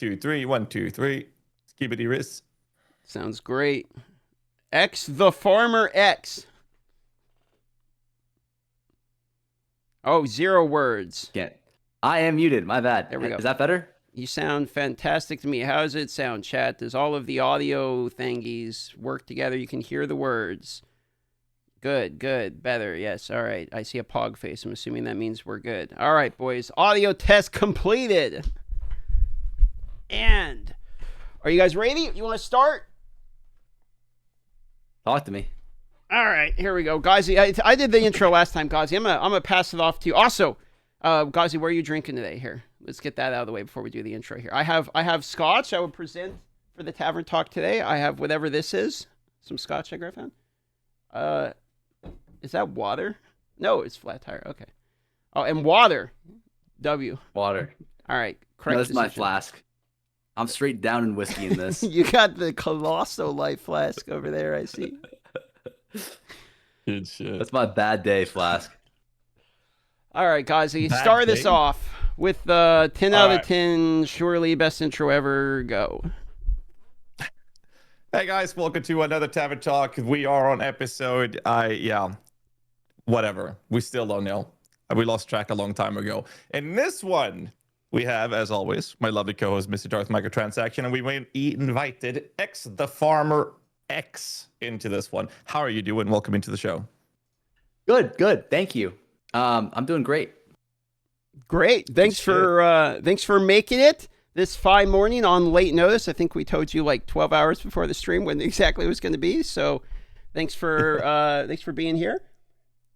2, 3. 1, 2, 3. Skibbity wrist. Sounds great. X the Farmer X. Oh, 0 words. Can't. I am muted. My bad. There we go. Is that better? You sound fantastic to me. How does it sound, chat? Does all of the audio thingies work together? You can hear the words. Good, good, better. Yes, all right. I see a pog face. I'm assuming that means we're good. All right, boys. Audio test completed. And are you guys ready? You want to start? Talk to me. All right, here we go. GHAZZY, I did the intro last time, GHAZZY. I'm gonna pass it off to you. Also, GHAZZY, what are you drinking today here? Let's get that out of the way before we do the intro here. I have scotch I would present for the Tavern Talk today. I have whatever this is. Some scotch I found. Is that water? No, it's flat tire. Okay. Oh, and water. W. Water. All right. Correct. No, this is my decision. flask. I'm straight down in whiskey in this. You got the Colosso Light flask over there, I see. Good shit. That's my bad day flask. All right, GHAZZY, Bad start this day? off with 10 out right. of 10, surely best intro ever. Go. Hey guys, welcome to another Tavern Talk. We are on episode, whatever. We still don't know. We lost track a long time ago. In this one, we have, as always, my lovely co-host, Mr. Darth Microtransaction, and we invited X the Farmer X into this one. How are you doing? Welcome into the show. Good, good. Thank you. I'm doing great. Great. Thanks for making it this fine morning on late notice. I think we told you like 12 hours before the stream when exactly it was going to be. So thanks for being here.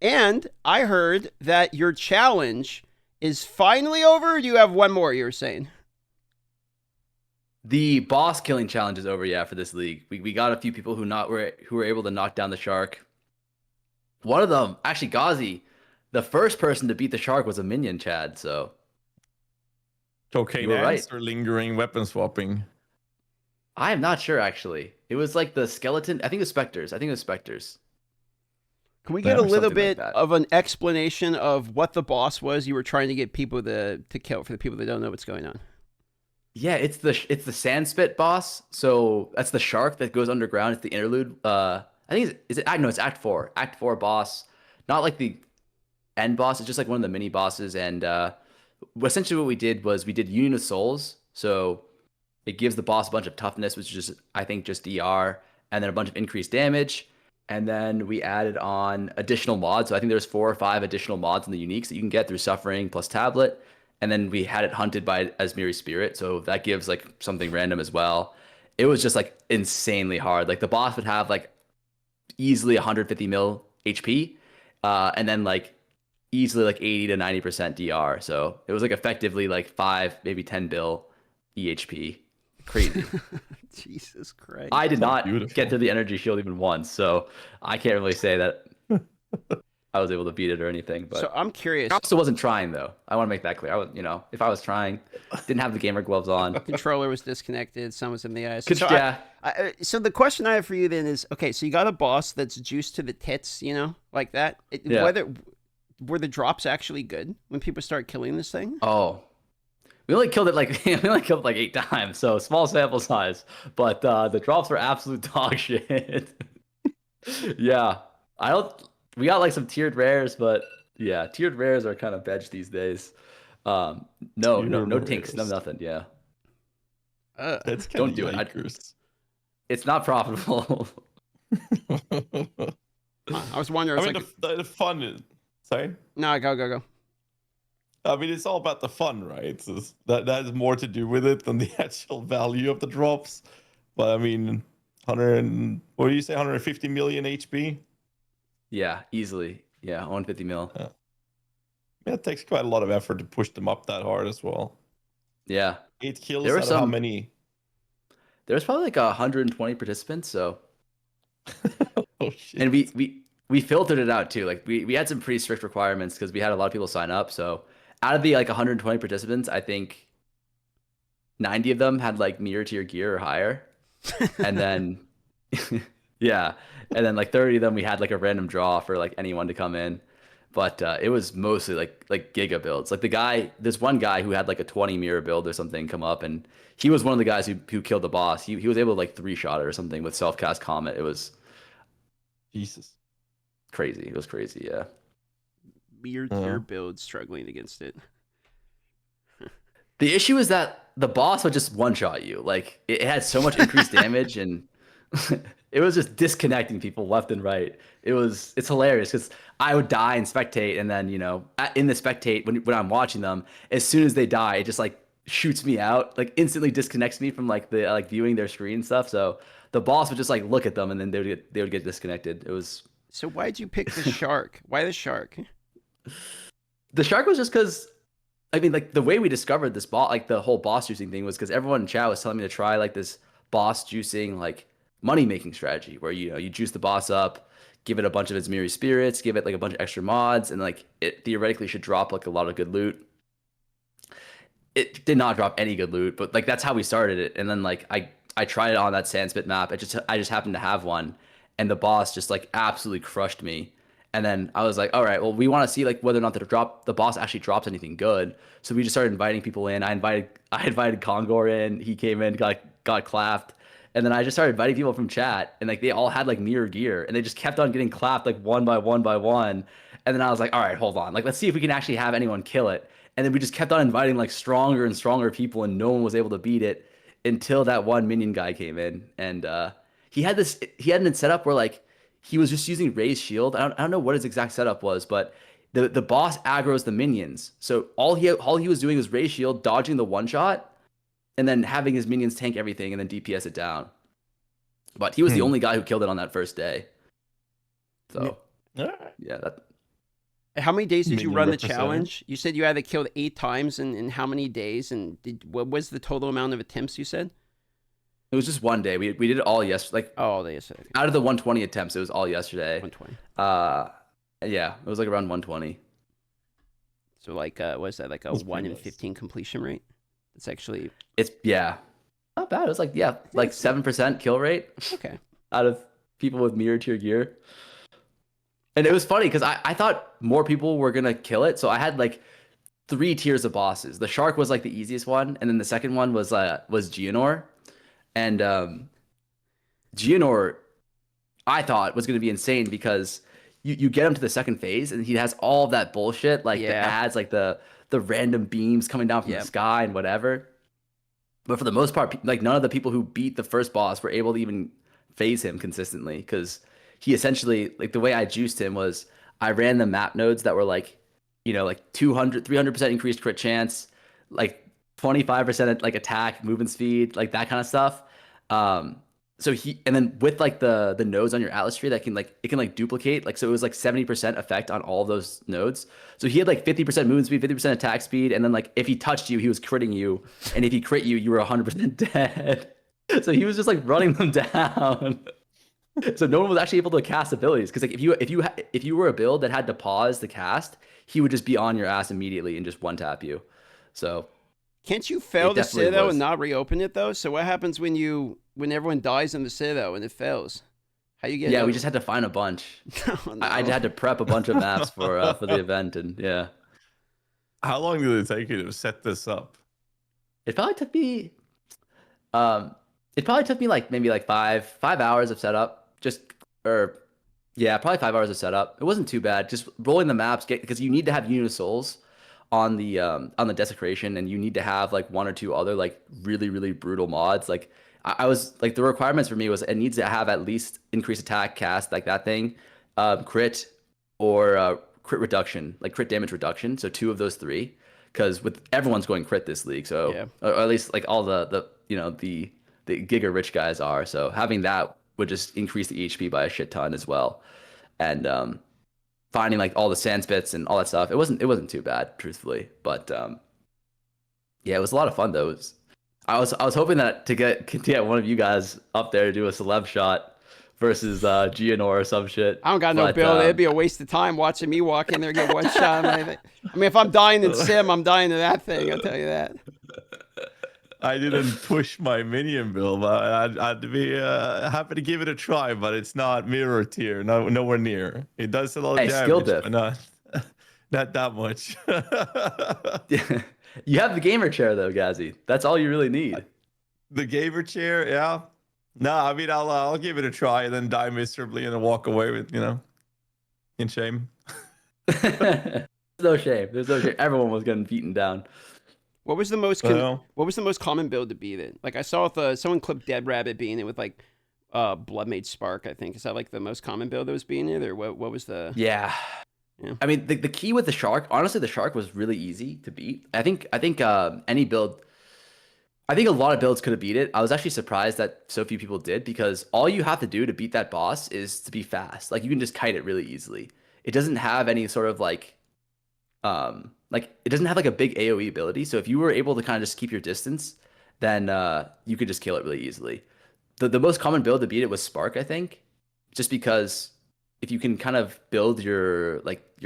And I heard that your challenge is finally over. Or do you have one more, you were saying? The boss killing challenge is over, yeah, for this league. We got a few people who were able to knock down the shark. One of them, actually, GHAZZY, the first person to beat the shark was a minion, Chad. So Cocaine You were right. or lingering weapon swapping? I am not sure, actually. It was like the skeleton. I think it was specters. Can we Yeah, get a or little something like bit that. of an explanation of what the boss was you were trying to get people to kill for the people that don't know what's going on? Yeah, it's the sand spit boss. So that's the shark that goes underground. It's the interlude. I think it's Act 4. Act 4 boss. Not like the end boss. It's just like one of the mini bosses. And essentially what we did was we did Union of Souls. So it gives the boss a bunch of toughness, which is I think just DR, and then a bunch of increased damage. And then we added on additional mods. So I think there's 4 or 5 additional mods in the uniques that you can get through Suffering plus Tablet. And then we had it hunted by Asmiri Spirit. So that gives like something random as well. It was just like insanely hard. Like the boss would have like easily 150 mil HP. And then like easily like 80 to 90% DR. So it was like effectively like 5, maybe 10 bill EHP. Crazy. Jesus Christ. I did not beautiful. get to the energy shield even once, so I can't really say that I was able to beat it or anything. But So I'm curious. I also wasn't trying though. I want to make that clear. I was, if I was trying, didn't have the gamer gloves on. Controller was disconnected. Some was in the eyes. Could- So, yeah. so the question I have for you then is, okay, so you got a boss that's juiced to the tits, like that. Yeah. Were the drops actually good when people start killing this thing? Oh, we only killed it like 8 times, so small sample size. But the drops were absolute dog shit. Yeah, we got like some tiered rares, but yeah, tiered rares are kind of veg these days. No tinks, no rares. nothing. Yeah, That's Don't kind do of it. It's not profitable. I was wondering. I mean, the fun is... Sorry? No, go. I mean, it's all about the fun, right? So that has more to do with it than the actual value of the drops. But I mean, what do you say, 150 million HP? Yeah, easily. Yeah, 150 mil. Yeah, it takes quite a lot of effort to push them up that hard as well. Yeah, 8 kills There were out of how some- many? there's probably like 120 participants. So, Oh, shit. and we filtered it out too. Like we had some pretty strict requirements because we had a lot of people sign up. So out of the like 120 participants, I think 90 of them had like mirror tier gear or higher, and then yeah, and then like 30 of them we had like a random draw for like anyone to come in. But it was mostly like giga builds. Like there's one guy who had like a 20 mirror build or something come up, and he was one of the guys who killed the boss. He was able to like 3-shot it or something with self cast Comet. It was Jesus. crazy. It was crazy. Yeah. Weird tier build struggling against it. The issue is that the boss would just one-shot you. Like it had so much increased damage, and it was just disconnecting people left and right. It's hilarious because I would die and spectate, and then in the spectate when I'm watching them, as soon as they die, it just like shoots me out, like instantly disconnects me from like the like viewing their screen and stuff. So the boss would just like look at them, and then they would get disconnected. It was. So why'd you pick the shark? Why the shark? The shark was just because. I mean, like the way we discovered this boss, like the whole boss juicing thing, was because everyone in chat was telling me to try like this boss juicing, like money making strategy, where you juice the boss up, give it a bunch of its mirror spirits, give it like a bunch of extra mods, and like it theoretically should drop like a lot of good loot. It did not drop any good loot, but like that's how we started it. And then like I tried it on that Sandspit map. I just happened to have one, and the boss just like absolutely crushed me. And then I was like, all right, well, we want to see like whether or not the boss actually drops anything good. So we just started inviting people in. I invited Kongor in. He came in, got clapped. And then I just started inviting people from chat, and like they all had like mirror gear, and they just kept on getting clapped like one by one by one. And then I was like, all right, hold on. Like let's see if we can actually have anyone kill it. And then we just kept on inviting like stronger and stronger people, and no one was able to beat it until that one minion guy came in. And he had an setup where like he was just using Ray's shield. I don't know what his exact setup was, but the boss aggroes the minions. So all he was doing was Ray's shield, dodging the one shot, and then having his minions tank everything and then DPS it down. But he was the only guy who killed it on that first day. So yeah, that. How many days did you run the representative. challenge? You said you had it killed 8 times in how many days? And what was the total amount of attempts you said? It was just one day. We did it all yesterday. Like yesterday. Out of the 120 attempts, it was all yesterday. 120. Yeah, it was like around 120. So like, what is that? Like a 1 in 15 completion rate? It's actually. It's not bad. It was like 7% kill rate. Okay. Out of people with mirror tier gear. And it was funny because I thought more people were gonna kill it. So I had like 3 tiers of bosses. The shark was like the easiest one, and then the second one was Geonor. And Geonor, I thought was gonna be insane because you get him to the second phase, and he has all of that bullshit, like the ads, like the random beams coming down from the sky and whatever. But for the most part, like none of the people who beat the first boss were able to even phase him consistently, because he essentially, like the way I juiced him was I ran the map nodes that were like, like 300% increased crit chance, like 25% like attack, movement speed, like that kind of stuff. So and then with like the nodes on your Atlas tree that it can duplicate, like, so it was like 70% effect on all of those nodes. So he had like 50% movement speed, 50% attack speed, and then like if he touched you, he was critting you, and if he crit you, you were 100% dead. So he was just like running them down. So no one was actually able to cast abilities, because like if you were a build that had to pause the cast, he would just be on your ass immediately and just one tap you. So can't you fail the definitely Citadel was. and not reopen it though? So what happens when everyone dies in the Citadel and it fails? How you get? Yeah, we just had to find a bunch. Oh, no. I had to prep a bunch of maps for the event, and yeah. How long did it take you to set this up? It probably took me like maybe like five hours of setup. Probably 5 hours of setup. It wasn't too bad. Just rolling the maps, because you need to have Unit of Souls on the desecration, and you need to have like 1 or 2 other like really, really brutal mods. Like I was like, the requirements for me was it needs to have at least increased attack, cast, like that thing, crit, or crit reduction, like crit damage reduction. So 2 of those 3, because with everyone's going crit this league. So or at least like all the giga rich guys are. So having that would just increase the HP by a shit ton as well. And finding like all the sand spits and all that stuff, it wasn't too bad, truthfully. But yeah, it was a lot of fun though. I was hoping that to get one of you guys up there to do a celeb shot versus Geonor or some shit. I don't got no build. It'd be a waste of time watching me walk in there and get one shot. I mean, if I'm dying in Sim, I'm dying to that thing. I'll tell you that. I didn't push my minion build, but I'd be happy to give it a try, but it's not mirror tier, nowhere near. It does a lot of damage, skill diff. but not. Not that much. You have the gamer chair though, GHAZZY. That's all you really need. The gamer chair, yeah. No, I mean I'll give it a try and then die miserably and then walk away with, in shame. There's no shame. There's no shame. Everyone was getting beaten down. What was the most Well, what was the most common build to beat it? Like I saw with, someone clipped Dead Rabbit beating it with like Bloodmage Spark, I think. Is that like the most common build that was beating it, or what was the? Yeah. Yeah. I mean, the key with the shark, honestly, the shark was really easy to beat. I think any build, I think a lot of builds could have beat it. I was actually surprised that so few people did, because all you have to do to beat that boss is to be fast. Like you can just kite it really easily. It doesn't have any sort of like it doesn't have like a big AoE ability. So if you were able to kind of just keep your distance, then you could just kill it really easily. The most common build to beat it was Spark, I think, just because if you can kind of build your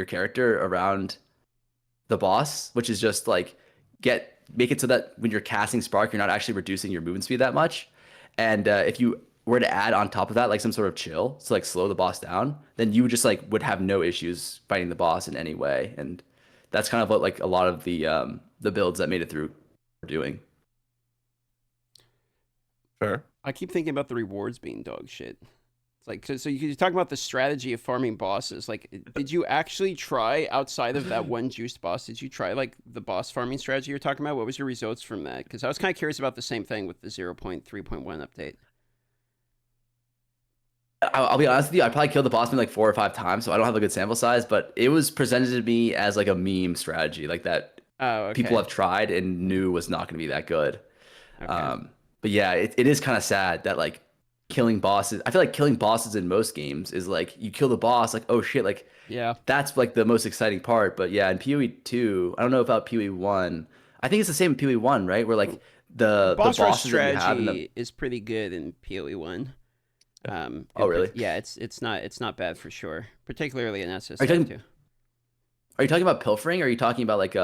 character around the boss, which is just like make it so that when you're casting Spark, you're not actually reducing your movement speed that much. And if you were to add on top of that like some sort of chill to like slow the boss down, then you just like would have no issues fighting the boss in any way. And that's kind of what like a lot of the builds that made it through were doing. sure. I keep thinking about the rewards being dog shit. It's like so you talk about the strategy of farming bosses. Like, did you actually try outside of that one juiced boss? Did you try like the boss farming strategy you're talking about? What was your results from that? Because I was kind of curious about the same thing with the 0.3.1 update. I'll be honest with you, I probably killed the boss maybe like 4 or 5 times, so I don't have a good sample size, but it was presented to me as like a meme strategy, like that people have tried and knew was not going to be that good. Okay. But yeah, it is kind of sad that like killing bosses, I feel like killing bosses in most games is like you kill the boss, like, oh shit, like Yeah. that's like the most exciting part. But yeah, in PoE 2, I don't know about PoE 1. I think it's the same in PoE 1, right? Where like the Boss rush bosses that you have in strategy is pretty good in PoE 1. Oh really? Yeah, it's not bad for sure, particularly in Are you SSF talking- too. Are you talking about pilfering, or are you talking about like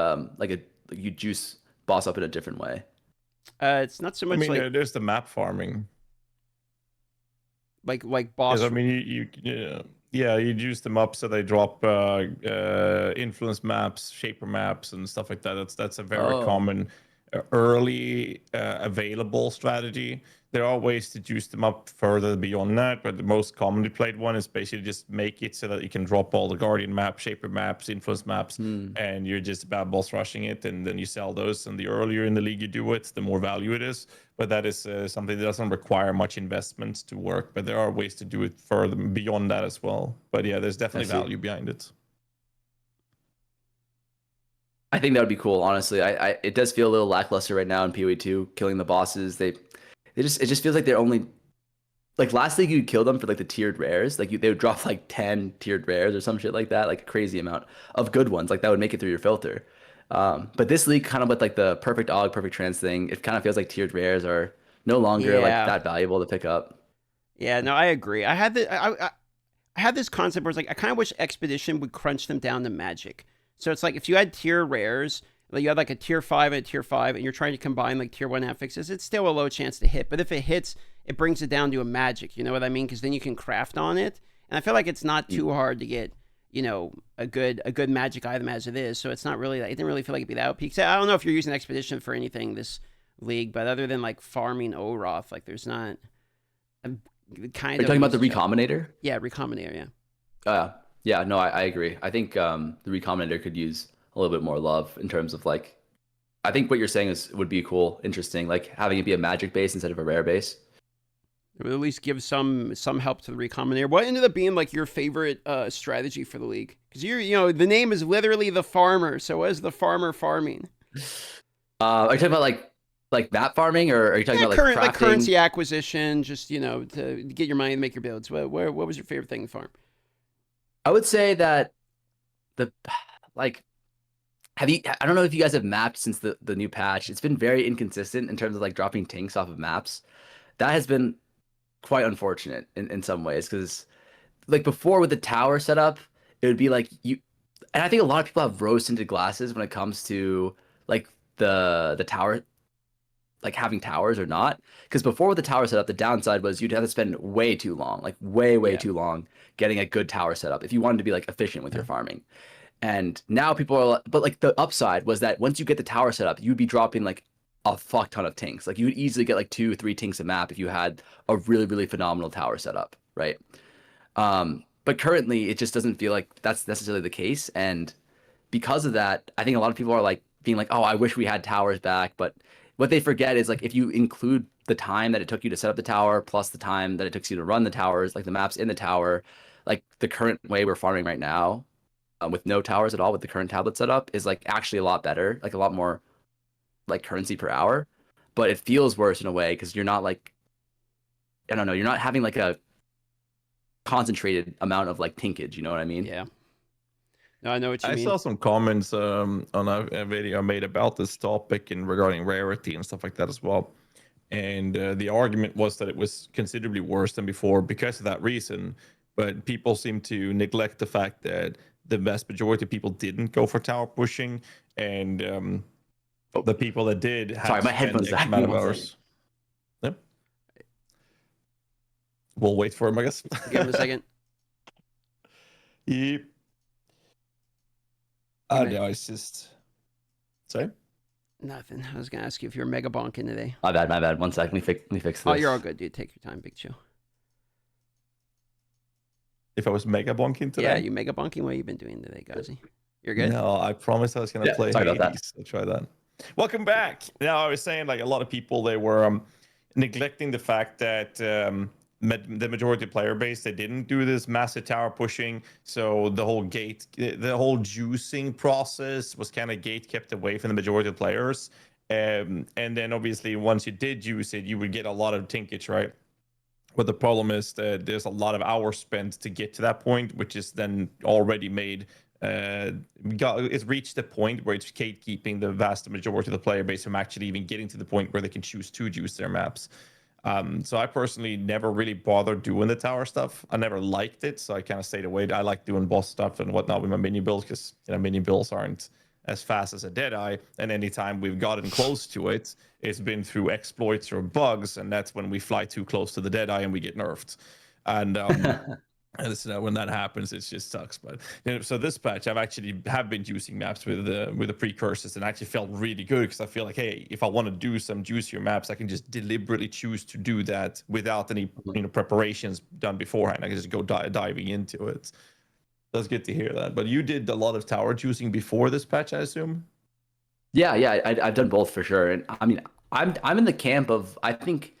you juice boss up in a different way? It's not so I much mean, like there's the map farming. boss. 'Cause, I mean, you use them up so they drop influence maps, shaper maps, and stuff like that. That's a very common early available strategy. There are ways to juice them up further beyond that, but the most commonly played one is basically just make it so that you can drop all the guardian maps, shaper maps, influence maps, and you're just about boss rushing it, and then you sell those. And the earlier in the league you do it, the more value it is. But that is something that doesn't require much investment to work. But there are ways to do it further beyond that as well. But yeah, there's definitely value behind it. I think that would be cool, honestly. It does feel a little lackluster right now in PoE 2, killing the bosses. It just feels like they're only like last league you'd kill them for like the tiered rares. Like they would drop like 10 tiered rares or some shit like that, like a crazy amount of good ones. Like that would make it through your filter. But this league kind of with like the perfect AUG, perfect trans thing, it kind of feels like tiered rares are no longer like that valuable to pick up. Yeah, no, I agree. I had this concept where it's like I kind of wish Expedition would crunch them down to magic. So it's like if you had tier rares, like you had like a tier 5 and a tier 5, and you're trying to combine like tier 1 affixes, it's still a low chance to hit. But if it hits, it brings it down to a magic. You know what I mean? Because then you can craft on it. And I feel like it's not too hard to get, a good magic item as it is. So it's not really, it didn't really feel like it'd be that peak. I don't know if you're using Expedition for anything this league, but other than like farming Oroth, like there's not a kind of. Are you talking about the Recombinator? Yeah, Recombinator, yeah. Yeah, no, I agree. I think the Recombinator could use a little bit more love in terms of like, I think what you're saying would be cool, interesting, like having it be a magic base instead of a rare base. It would at least give some help to the Recombinator. What ended up being like your favorite strategy for the league? Because the name is literally the farmer. So what is the farmer farming? Are you talking about like map farming, or are you talking about like crafting? Like currency acquisition, just to get your money to make your builds? What was your favorite thing to farm? I would say that I don't know if you guys have mapped since the new patch. It's been very inconsistent in terms of like dropping tanks off of maps. That has been quite unfortunate in some ways, because like before with the tower setup, it would be like and I think a lot of people have rose tinted glasses when it comes to like the tower, like having towers or not. Because before with the tower setup, the downside was you'd have to spend way too long, like way too long getting a good tower setup if you wanted to be like efficient with your farming. And now people are, but like the upside was that once you get the tower set up, you'd be dropping like a fuck ton of tinks. Like you would easily get like 2-3 tinks a map if you had a really, really phenomenal tower setup, right? But currently it just doesn't feel like that's necessarily the case. And because of that, I think a lot of people are like being like, oh, I wish we had towers back. But what they forget is like if you include the time that it took you to set up the tower plus the time that it took you to run the towers, like the maps in the tower, like the current way we're farming right now, with no towers at all, with the current tablet setup, is like actually a lot better, like a lot more like currency per hour. But it feels worse in a way because you're not like, I don't know, you're not having like a concentrated amount of like tinkage. You know what I mean? Yeah. No, I know what you mean. I saw some comments on a video I made about this topic and regarding rarity and stuff like that as well. And the argument was that it was considerably worse than before because of that reason. But people seem to neglect the fact that the vast majority of people didn't go for tower pushing, and the people that did had Sorry, to my spend headphones X died. amount of One hours. Yep. We'll wait for him, I guess. Give him a second. Yep. No, it's just. Sorry? Nothing. I was gonna ask you if you're mega bonking today. My bad. 1 second. Let me fix this. Oh, you're all good, dude. Take your time, Big Chill. If I was mega bonking today? Yeah, you mega bonking. What have you been doing today, GHAZZY? You're good? No, I promised I was going to play sorry about that. Hades. I'll try that. Welcome back. Now, I was saying, like, a lot of people, they were neglecting the fact that the majority player base, they didn't do this massive tower pushing. So the whole juicing process was kind of gate kept away from the majority of players. And then, obviously, once you did juice it, you would get a lot of tinkage, right? But the problem is that there's a lot of hours spent to get to that point, which is then already made. It's reached the point where it's gatekeeping the vast majority of the player base from actually even getting to the point where they can choose to juice their maps. So I personally never really bothered doing the tower stuff. I never liked it, so I kind of stayed away. I like doing boss stuff and whatnot with my mini builds because mini builds aren't as fast as a Deadeye, and anytime we've gotten close to it, it's been through exploits or bugs, and that's when we fly too close to the Deadeye and we get nerfed. And and so when that happens, it just sucks. But so this patch, have been juicing maps with the precursors, and actually felt really good because I feel like, hey, if I want to do some juicier maps, I can just deliberately choose to do that without any preparations done beforehand. I can just go diving into it. That's good to hear that. But you did a lot of tower juicing before this patch, I assume? Yeah, I've done both for sure. And I mean, I'm in the camp of, I think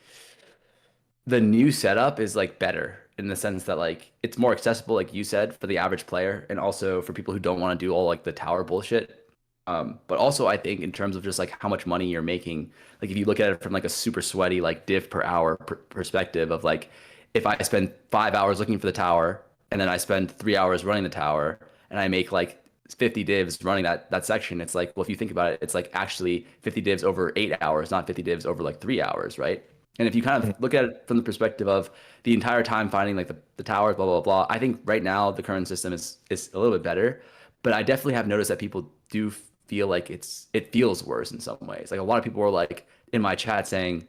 the new setup is like better in the sense that like it's more accessible, like you said, for the average player, and also for people who don't want to do all like the tower bullshit. But also I think in terms of just like how much money you're making, like if you look at it from like a super sweaty like div per hour perspective of like, if I spend 5 hours looking for the tower and then I spend 3 hours running the tower and I make like 50 divs running that section, it's like, well, if you think about it, it's like actually 50 divs over 8 hours, not 50 divs over like 3 hours, right? And if you kind of look at it from the perspective of the entire time finding like the towers, blah, blah, blah, I think right now the current system is a little bit better, but I definitely have noticed that people do feel like it feels worse in some ways. Like a lot of people were like in my chat saying,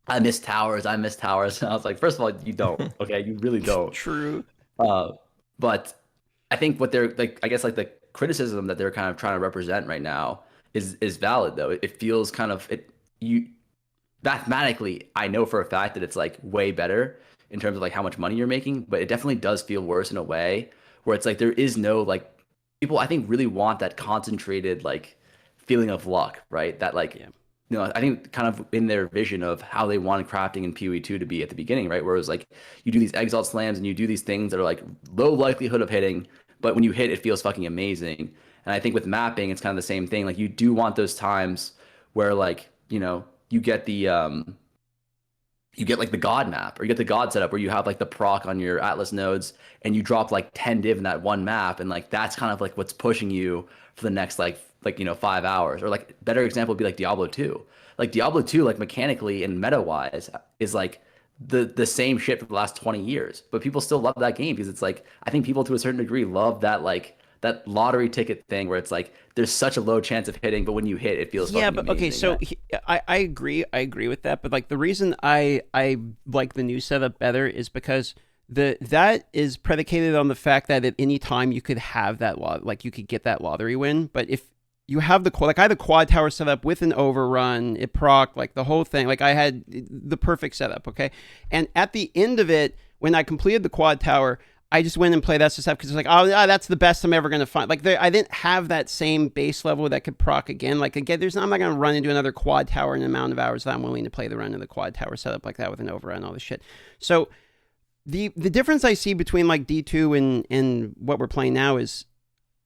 I miss towers. And I was like, first of all, you don't, okay? You really don't. True. But I think what they're like, I guess like the criticism that they're kind of trying to represent right now is valid though. It feels kind of mathematically, I know for a fact that it's like way better in terms of like how much money you're making, but it definitely does feel worse in a way where it's like there is no like, people I think really want that concentrated like feeling of luck, right? That like, I think kind of in their vision of how they wanted crafting in PoE 2 to be at the beginning, right? Where it was like you do these exalt slams and you do these things that are like low likelihood of hitting, but when you hit, it feels fucking amazing. And I think with mapping, it's kind of the same thing. Like you do want those times where like, you get the you get like the god map or you get the god setup where you have like the proc on your Atlas nodes and you drop like 10 div in that one map, and like that's kind of like what's pushing you for the next like 5 hours. Or like better example would be like Diablo 2. Like Diablo 2, like mechanically and meta wise, is like the same shit for the last 20 years, but people still love that game because it's like, I think people to a certain degree love that like that lottery ticket thing where it's like there's such a low chance of hitting, but when you hit, it feels fucking but amazing, okay, so I agree with that, but like the reason I like the new setup better is because that is predicated on the fact that at any time you could have that like you could get that lottery win. But if you have like I had the quad tower set up with an overrun, it proc, like the whole thing, like I had the perfect setup, okay? And at the end of it, when I completed the quad tower, I just went and played SSF because it's like, oh, that's the best I'm ever going to find. Like, I didn't have that same base level that could proc again. Like, again, I'm not going to run into another quad tower in the amount of hours that I'm willing to play the run of the quad tower setup like that with an overrun and all this shit. So the difference I see between like D2 and what we're playing now is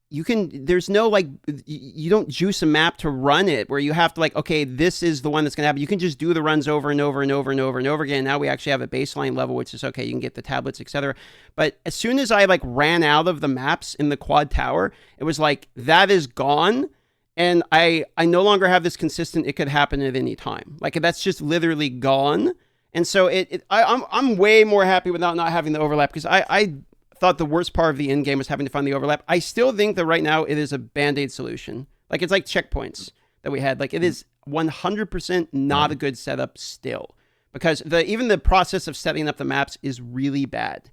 there's no like, you don't juice a map to run it where you have to like, okay, this is the one that's going to happen. You can just do the runs over and over and over and over and over again. Now we actually have a baseline level, which is okay. You can get the tablets, etc. But as soon as I like ran out of the maps in the quad tower, it was like, that is gone. And I no longer have this consistent, it could happen at any time. Like that's just literally gone. And so I'm way more happy without not having the overlap because I thought the worst part of the end game was having to find the overlap. I still think that right now it is a band-aid solution. Like it's like checkpoints that we had. Like it is 100% not a good setup still because even the process of setting up the maps is really bad.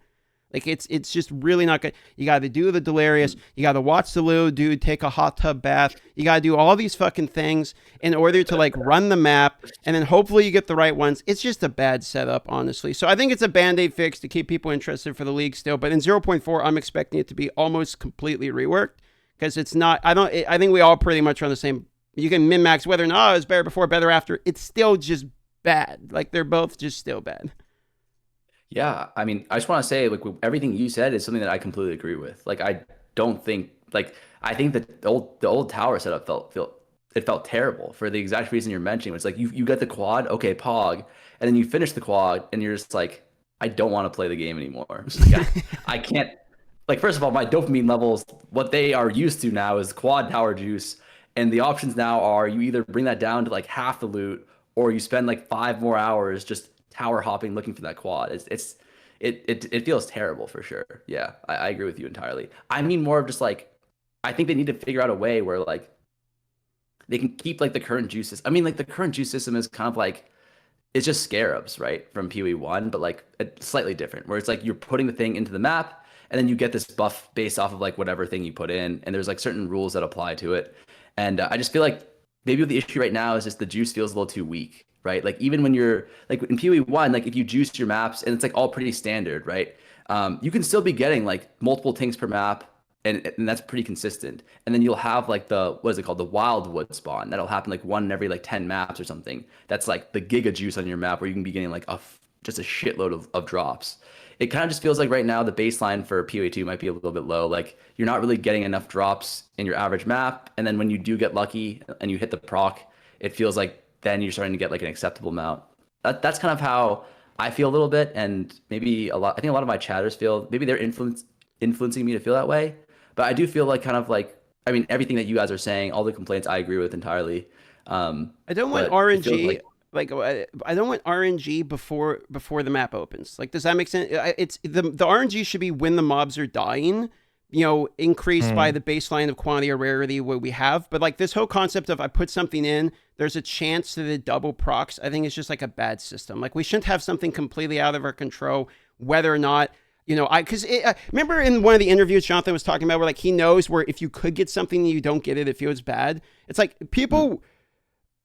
Like it's just really not good. You got to do the delirious. You got to watch the little dude take a hot tub bath. You got to do all these fucking things in order to like run the map, and then hopefully you get the right ones. It's just a bad setup, honestly. So I think it's a band-aid fix to keep people interested for the league still. But in 0.4, I'm expecting it to be almost completely reworked because it's not. I think we all pretty much are on the same. You can min-max whether or not it was better before, better after. It's still just bad. Like they're both just still bad. Yeah, I mean, I just want to say, like, everything you said is something that I completely agree with. Like, I don't think, like, I think that the old tower setup felt terrible for the exact reason you're mentioning. It's like you get the quad, okay, Pog, and then you finish the quad, and you're just like, I don't want to play the game anymore. Like, I can't. Like, first of all, my dopamine levels, what they are used to now is quad tower juice, and the options now are you either bring that down to like half the loot, or you spend like 5 more hours just tower hopping looking for that quad. It feels terrible for sure. Yeah, I agree with you entirely. I mean more of just like, I think they need to figure out a way where like they can keep like the current juice system. I mean, like the current juice system is kind of like, it's just scarabs, right, from PoE 1, but like it's slightly different where it's like you're putting the thing into the map and then you get this buff based off of like whatever thing you put in, and there's like certain rules that apply to it. And I just feel like maybe the issue right now is just the juice feels a little too weak. Right, like even when you're like in PoE 1, like if you juice your maps and it's like all pretty standard, right? You can still be getting like multiple things per map, and that's pretty consistent. And then you'll have like what is it called, the wildwood spawn that'll happen like one in every like 10 maps or something. That's like the giga juice on your map where you can be getting like just a shitload of drops. It kind of just feels like right now the baseline for PoE 2 might be a little bit low. Like you're not really getting enough drops in your average map, and then when you do get lucky and you hit the proc, it feels like then you're starting to get like an acceptable amount. That's kind of how I feel a little bit, and maybe I think a lot of my chatters feel, maybe they're influencing me to feel that way. But I do feel like kind of like, I mean, everything that you guys are saying, all the complaints I agree with entirely. I don't want RNG. Like I don't want RNG before the map opens. Like, does that make sense? It's the RNG should be when the mobs are dying, increased by the baseline of quantity or rarity what we have. But like this whole concept of I put something in, there's a chance that it double procs, I think it's just like a bad system. Like we shouldn't have something completely out of our control, whether or not, because remember in one of the interviews Jonathan was talking about where like he knows where if you could get something and you don't get it, it feels bad. It's like people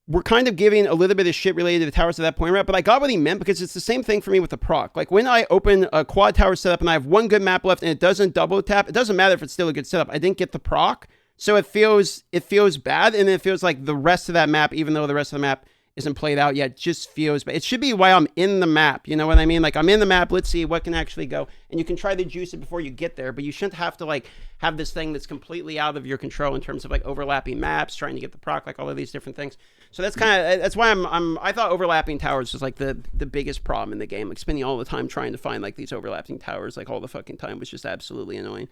were kind of giving a little bit of shit related to the towers at that point, right? But I got what he meant because it's the same thing for me with the proc. Like when I open a quad tower setup and I have one good map left and it doesn't double tap, it doesn't matter if it's still a good setup. I didn't get the proc. So it feels bad, and it feels like the rest of that map, even though the rest of the map isn't played out yet, just feels bad. It should be why I'm in the map, you know what I mean? Like I'm in the map, let's see what can actually go, and you can try to juice it before you get there, but you shouldn't have to like have this thing that's completely out of your control in terms of like overlapping maps, trying to get the proc, like all of these different things. So that's why I thought overlapping towers was like the biggest problem in the game. Like spending all the time trying to find like these overlapping towers, like all the fucking time was just absolutely annoying.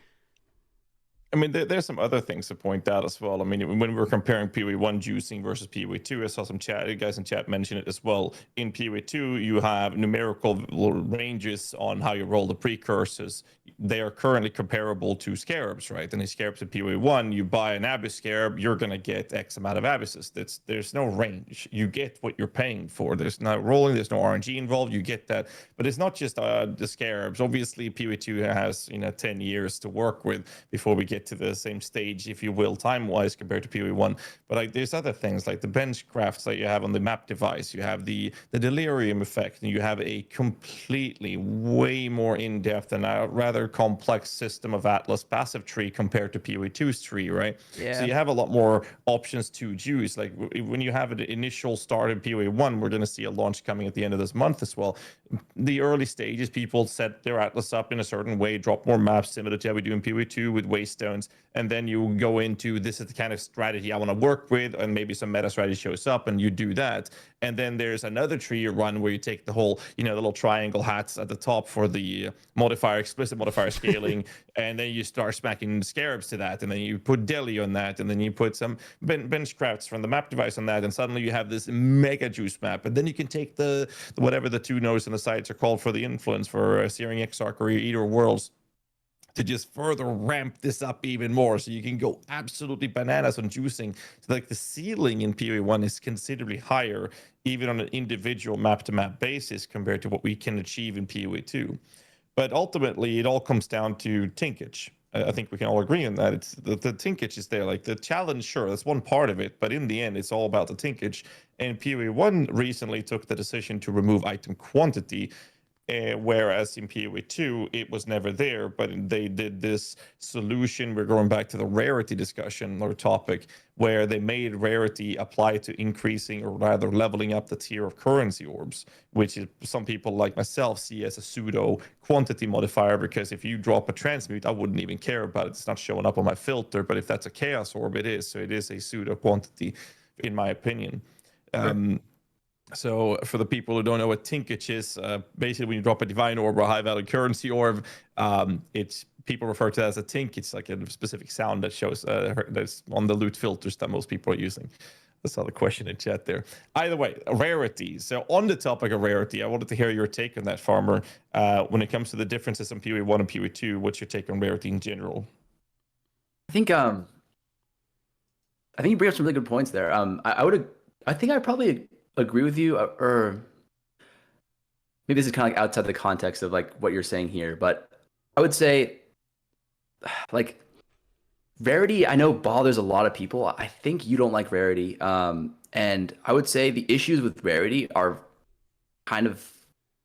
I mean, there's some other things to point out as well. I mean, when we're comparing PoE 1 juicing versus PoE 2, I saw some chat, you guys in chat mention it as well. In PoE 2, you have numerical ranges on how you roll the precursors. They are currently comparable to scarabs, right? And in scarabs in PoE 1, you buy an abyss scarab, you're going to get X amount of abysses. There's no range. You get what you're paying for. There's no rolling, there's no RNG involved. You get that. But it's not just the scarabs. Obviously, PoE 2 has 10 years to work with before we get to the same stage, if you will, time-wise compared to PoE 1. But like, there's other things like the bench crafts that you have on the map device. You have the delirium effect, and you have a completely way more in-depth and a rather complex system of Atlas passive tree compared to PoE 2's tree, right? Yeah. So you have a lot more options to choose. Like when you have an initial start in PoE 1, we're going to see a launch coming at the end of this month as well. The early stages, people set their Atlas up in a certain way, drop more maps similar to how we do in PoE 2 with waystones, and then you go into, this is the kind of strategy I want to work with, and maybe some meta strategy shows up and you do that. And then there's another tree you run where you take the whole, the little triangle hats at the top for the modifier, explicit modifier scaling, and then you start smacking scarabs to that, and then you put deli on that, and then you put some bench crafts from the map device on that, and suddenly you have this mega juice map. And then you can take the whatever the two nodes on the sides are called for the influence for Searing Exarch or Eater Worlds, to just further ramp this up even more, so you can go absolutely bananas on juicing. So like the ceiling in PoE 1 is considerably higher, even on an individual map-to-map basis, compared to what we can achieve in PoE 2. But ultimately, it all comes down to tinkage. I think we can all agree on that. It's the tinkage is there. Like the challenge, sure, that's one part of it, but in the end, it's all about the tinkage. And PoE 1 recently took the decision to remove item quantity, whereas in PoE 2, it was never there, but they did this solution. We're going back to the rarity discussion or topic, where they made rarity apply to increasing, or rather leveling up, the tier of currency orbs, which is, some people like myself see as a pseudo quantity modifier, because if you drop a transmute, I wouldn't even care about it. It's not showing up on my filter, but if that's a chaos orb, it is. So it is a pseudo quantity, in my opinion. So for the people who don't know what tinkage is, basically when you drop a divine orb or a high value currency orb, it's, people refer to it as a tink. It's like a specific sound that shows that's on the loot filters that most people are using. I saw the question in chat there. Either way, rarity. So on the topic of rarity, I wanted to hear your take on that, Farmer. When it comes to the differences in PoE 1 and PoE 2, what's your take on rarity in general? I think you bring up some really good points there. I think I probably agree with you, or maybe this is kind of like outside the context of like what you're saying here, but I would say like rarity, I know bothers a lot of people. I think you don't like rarity. And I would say the issues with rarity are kind of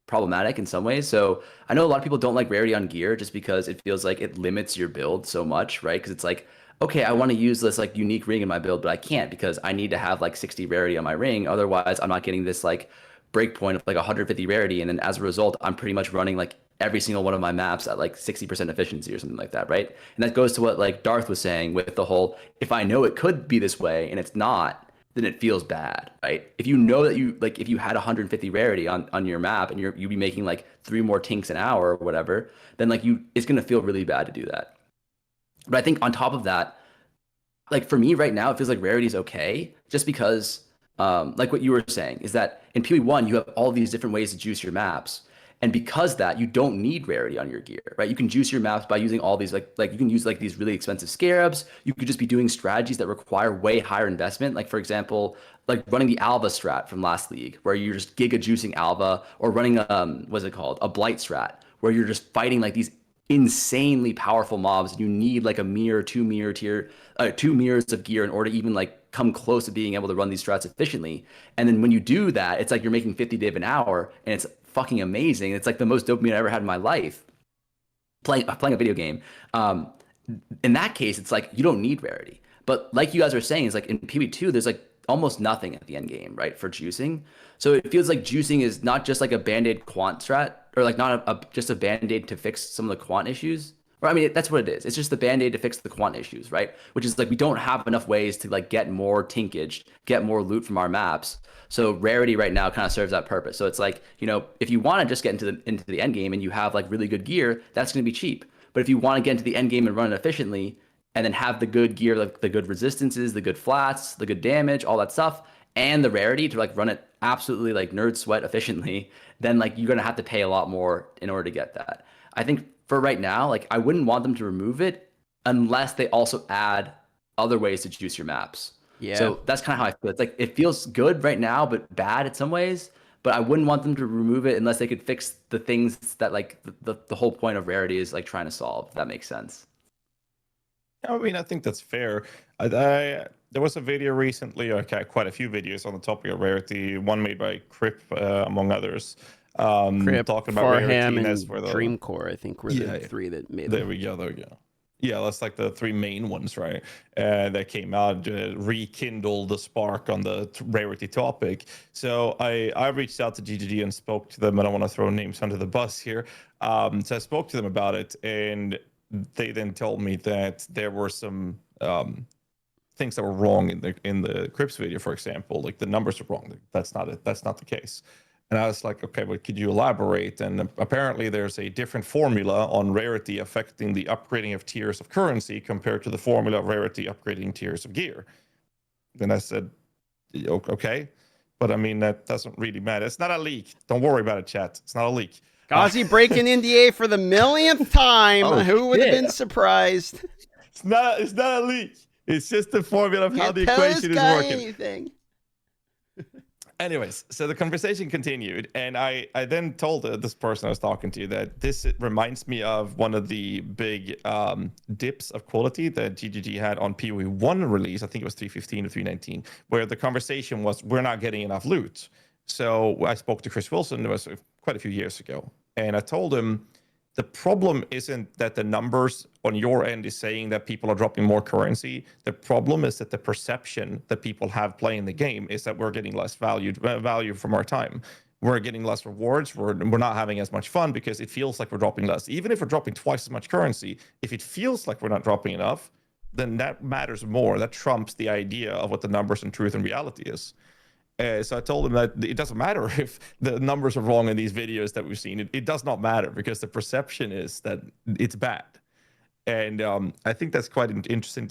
problematic in some ways. So I know a lot of people don't like rarity on gear just because it feels like it limits your build so much, right? Because it's like, okay, I want to use this like unique ring in my build, but I can't because I need to have like 60 rarity on my ring. Otherwise, I'm not getting this like breakpoint of like 150 rarity. And then as a result, I'm pretty much running like every single one of my maps at like 60% efficiency or something like that, right? And that goes to what like Darth was saying with the whole, if I know it could be this way and it's not, then it feels bad, right? If you know that you like, if you had 150 rarity on your map and you'd be making like 3 more tinks an hour or whatever, then like it's gonna feel really bad to do that. But I think on top of that, like for me right now, it feels like rarity is okay, just because like what you were saying is that in PoE 1, you have all these different ways to juice your maps. And because that, you don't need rarity on your gear, right? You can juice your maps by using all these, like you can use like these really expensive scarabs. You could just be doing strategies that require way higher investment. Like for example, like running the Alva strat from last league, where you're just giga juicing Alva, or running what's it called? A Blight strat, where you're just fighting like these insanely powerful mobs. And you need like a mirror, 2 mirrors of gear in order to even like come close to being able to run these strats efficiently. And then when you do that, it's like you're making 50 div an hour, and it's fucking amazing. It's like the most dopamine I ever had in my life playing a video game. In that case, it's like you don't need rarity. But like you guys were saying, it's like in PoE 2, there's like almost nothing at the end game, right, for juicing. So it feels like juicing is not just like a band-aid quant strat, or like not just a band-aid to fix some of the quant issues. Or I mean, that's what it is. It's just the band-aid to fix the quant issues, right? Which is like we don't have enough ways to like get more tinkage, get more loot from our maps. So rarity right now kind of serves that purpose. So it's like, if you want to just get into the end game and you have like really good gear, that's going to be cheap. But if you want to get into the end game and run it efficiently, and then have the good gear, like the good resistances, the good flats, the good damage, all that stuff, and the rarity to like run it absolutely like nerd sweat efficiently, then like you're gonna have to pay a lot more in order to get that. I think for right now, like I wouldn't want them to remove it unless they also add other ways to juice your maps. Yeah. So that's kind of how I feel. It's like it feels good right now, but bad in some ways. But I wouldn't want them to remove it unless they could fix the things that like the whole point of rarity is like trying to solve. If that makes sense. I mean, I think that's fair. There was a video recently, okay, quite a few videos on the topic of rarity. One made by Crip, among others, Crip, talking about rarity Farham, and as for the Dreamcore, I think, were the three that made There them. we go. There we go. Yeah, that's like the three main ones, right? That came out, rekindled the spark on the rarity topic. So I reached out to GGG and spoke to them. I don't want to throw names under the bus here. So I spoke to them about it, and they then told me that there were some things that were wrong in the Crips video, for example. Like the numbers are wrong. That's not it. That's not the case. And I was like, okay, but could you elaborate? And apparently there's a different formula on rarity affecting the upgrading of tiers of currency compared to the formula of rarity upgrading tiers of gear. Then I said, okay, but I mean, that doesn't really matter. It's not a leak. Don't worry about it, chat. It's not a leak. GHAZZY breaking NDA for the millionth time. Oh, Who would have shit. been surprised? It's not a leak. It's just the formula of how Can't the tell this equation is guy working. anything. Anyways, so the conversation continued, and I then told this person I was talking to that this reminds me of one of the big dips of quality that GGG had on PoE 1 release. I think it was 315 or 319, where the conversation was, we're not getting enough loot. So I spoke to Chris Wilson, it was quite a few years ago, and I told him, the problem isn't that the numbers on your end is saying that people are dropping more currency. The problem is that the perception that people have playing the game is that we're getting less value from our time. We're getting less rewards. We're not having as much fun because it feels like we're dropping less. Even if we're dropping twice as much currency, if it feels like we're not dropping enough, then that matters more. That trumps the idea of what the numbers in truth and reality is. So I told him that it doesn't matter if the numbers are wrong in these videos that we've seen. It does not matter because the perception is that it's bad. And I think that's quite interesting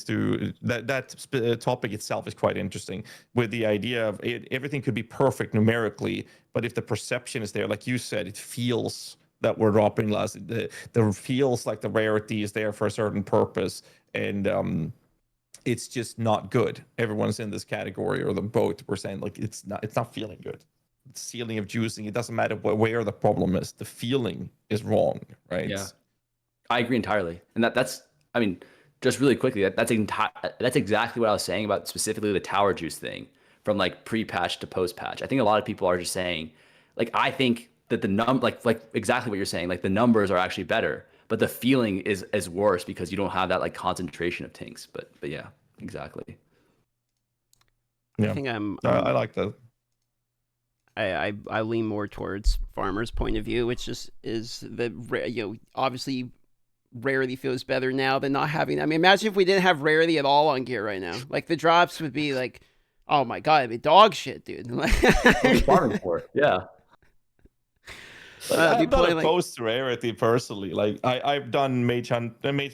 that topic itself is quite interesting, with the idea of everything could be perfect numerically, but if the perception is there, like you said, it feels that we're dropping less. There feels like the rarity is there for a certain purpose, and it's just not good. Everyone's in this category or the boat. We're saying like it's not feeling good. The ceiling of juicing, it doesn't matter where the problem is. The feeling is wrong, right? Yeah, I agree entirely. And that's I mean, just really quickly, that's exactly what I was saying about specifically the tower juice thing from like pre-patch to post-patch. I think a lot of people are just saying, like, I think that the like exactly what you're saying, like the numbers are actually better, but the feeling is worse because you don't have that like concentration of tanks. But yeah, exactly. Yeah, I think I like that. I lean more towards Farmer's point of view, which is the obviously rarity feels better now than not having. I mean, imagine if we didn't have rarity at all on gear right now. Like the drops would be like, oh my god, it'd be dog shit, dude. Farming for it, yeah. I'm not opposed to rarity personally. Like I've done Mage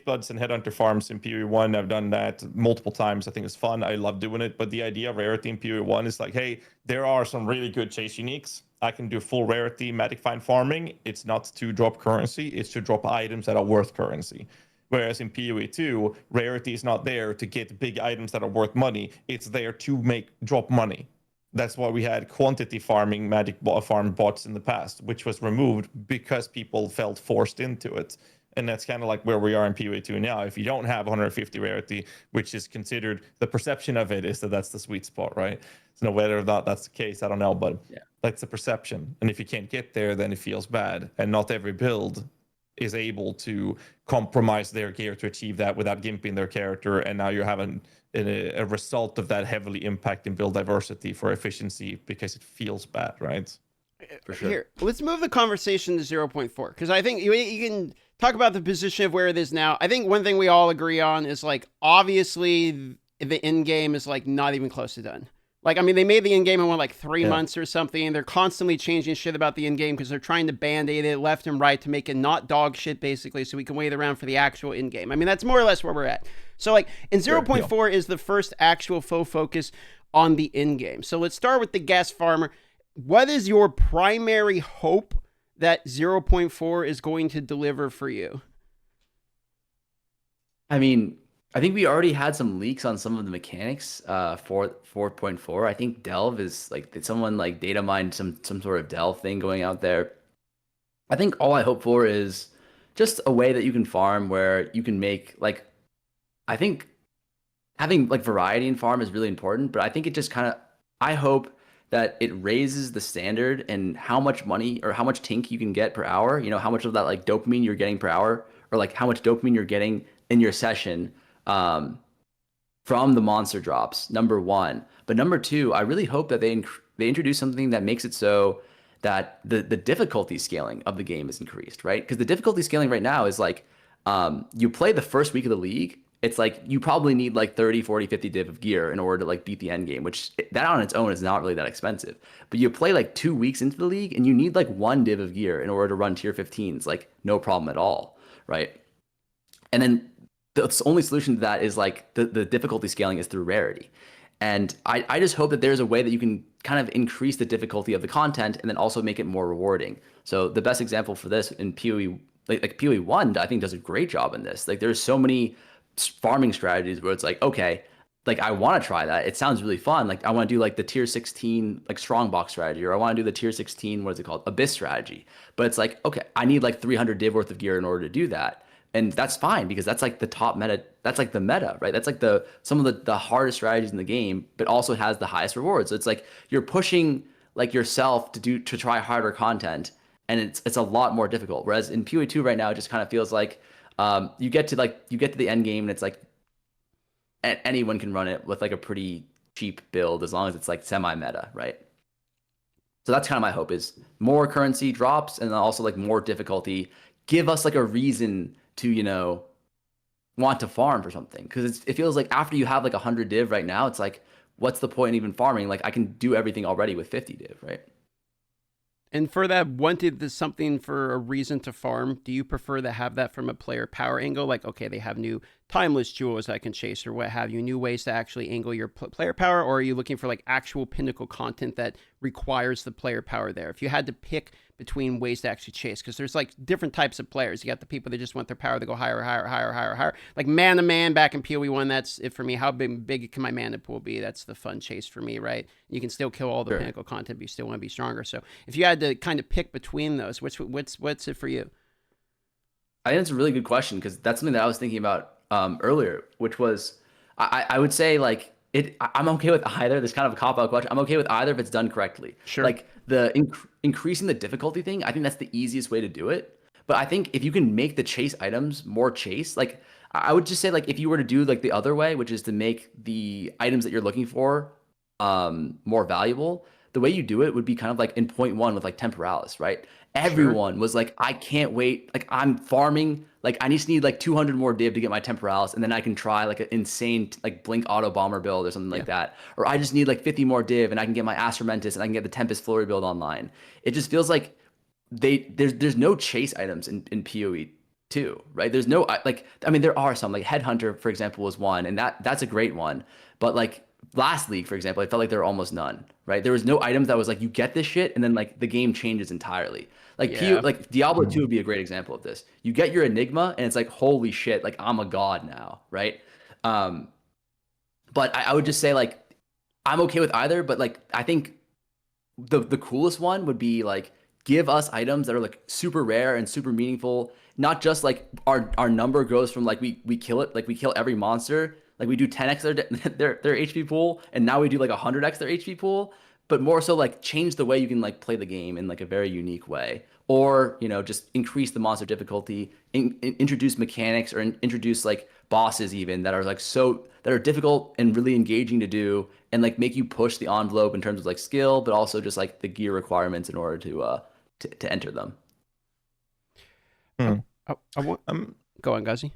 Bloods and Headhunter farms in PoE 1. I've done that multiple times. I think it's fun. I love doing it. But the idea of rarity in PoE 1 is like, hey, there are some really good chase uniques. I can do full rarity Magic Find farming. It's not to drop currency. It's to drop items that are worth currency. Whereas in PoE 2, rarity is not there to get big items that are worth money. It's there to drop money. That's why we had quantity farming Magic Farm bots in the past, which was removed because people felt forced into it. And that's kind of like where we are in PoE 2 now. If you don't have 150 rarity, which is considered, the perception of it is that that's the sweet spot, right? So whether or not that's the case, I don't know, but yeah, that's the perception. And if you can't get there, then it feels bad. And not every build is able to compromise their gear to achieve that without gimping their character. And now you're having a result of that heavily impacting build diversity for efficiency because it feels bad, right? For sure. Here, let's move the conversation to 0.4, because I think you can talk about the position of where it is now. I think one thing we all agree on is, like, obviously the end game is like not even close to done. Like, I mean, they made the in-game in like 3 Yeah. months or something. They're constantly changing shit about the in-game because they're trying to band-aid it left and right to make it not dog shit, basically, so we can wait around for the actual in-game. I mean, that's more or less where we're at. So, like, in 0.4 is the first actual full focus on the in-game. So let's start with the guest farmer. What is your primary hope that 0.4 is going to deliver for you? I mean, I think we already had some leaks on some of the mechanics for 4.4. I think Delve is like, did someone like data mine some sort of Delve thing going out there? I think all I hope for is just a way that you can farm where you can make like, I think having like variety in farm is really important, but I think it just kind of, I hope that it raises the standard and how much money or how much tink you can get per hour, you know, how much of that like dopamine you're getting per hour, or like how much dopamine you're getting in your session from the monster drops, number one. But number two, I really hope that they introduce something that makes it so that the difficulty scaling of the game is increased, right? Because the difficulty scaling right now is like, you play the first week of the league, it's like you probably need like 30, 40, 50 div of gear in order to like beat the end game, which that on its own is not really that expensive. But you play like 2 weeks into the league and you need like 1 div of gear in order to run tier 15s, like no problem at all, right? And then the only solution to that is like the difficulty scaling is through rarity. And I just hope that there's a way that you can kind of increase the difficulty of the content and then also make it more rewarding. So the best example for this in PoE, like PoE 1, I think does a great job in this. Like there's so many farming strategies where it's like, okay, like I want to try that. It sounds really fun. Like I want to do like the tier 16 like strongbox strategy, or I want to do the tier 16, what is it called? Abyss strategy. But it's like, okay, I need like 300 div worth of gear in order to do that. And that's fine because that's like the top meta. That's like the meta, right? That's like some of the hardest strategies in the game, but also has the highest rewards. So it's like you're pushing like yourself to try harder content, and it's a lot more difficult. Whereas in PoE 2 right now, it just kind of feels like you get to the end game and it's like anyone can run it with like a pretty cheap build as long as it's like semi-meta, right? So that's kind of my hope, is more currency drops and then also like more difficulty. Give us like a reason to, you know, want to farm for something, because it feels like after you have like 100 div right now, it's like, what's the point in even farming? Like I can do everything already with 50 div, right? And for that, wanted something for a reason to farm, do you prefer to have that from a player power angle? Like, okay, they have new timeless jewels I can chase or what have you, new ways to actually angle your player power? Or are you looking for like actual pinnacle content that requires the player power there? If you had to pick between ways to actually chase, because there's like different types of players. You got the people that just want their power to go higher, higher, higher, higher, higher. Like man to man back in PoE 1, that's it for me. How big can my mana pool be? That's the fun chase for me, right? You can still kill all the pinnacle content, but you still want to be stronger. So if you had to kind of pick between those, what's it for you? I think that's a really good question, because that's something that I was thinking about earlier, which was I would say like I'm okay with either. This kind of a cop-out question. I'm okay with either if it's done correctly. Sure. Like the increasing the difficulty thing, I think that's the easiest way to do it. But I think if you can make the chase items more chase, like I would just say like if you were to do like the other way, which is to make the items that you're looking for more valuable, the way you do it would be kind of like in point 1 with like Temporalis, right? Everyone was like, I can't wait. Like I'm farming. Like I just need like 200 more div to get my Temporalis, and then I can try like an insane like Blink Auto Bomber build or something like that. Or I just need like 50 more div, and I can get my Astromentus, and I can get the Tempest Flurry build online. It just feels like there's no chase items in PoE 2, right? There's no like, I mean there are some, like Headhunter for example was one, and that's a great one. But like last league, for example, I felt like there were almost none, right? There was no items that was like you get this shit and then like the game changes entirely. Like like Diablo 2 would be a great example of this. You get your Enigma and it's like, holy shit, like I'm a god now, right? But I would just say like I'm okay with either, but like I think the coolest one would be like give us items that are like super rare and super meaningful. Not just like our number grows from like we kill it, like we kill every monster. Like we do 10x their HP pool, and now we do like 100x their HP pool, but more so like change the way you can like play the game in like a very unique way, or you know just increase the monster difficulty, introduce mechanics, or introduce like bosses even that are like that are difficult and really engaging to do, and like make you push the envelope in terms of like skill, but also just like the gear requirements in order to enter them. I want go on, GHAZZY.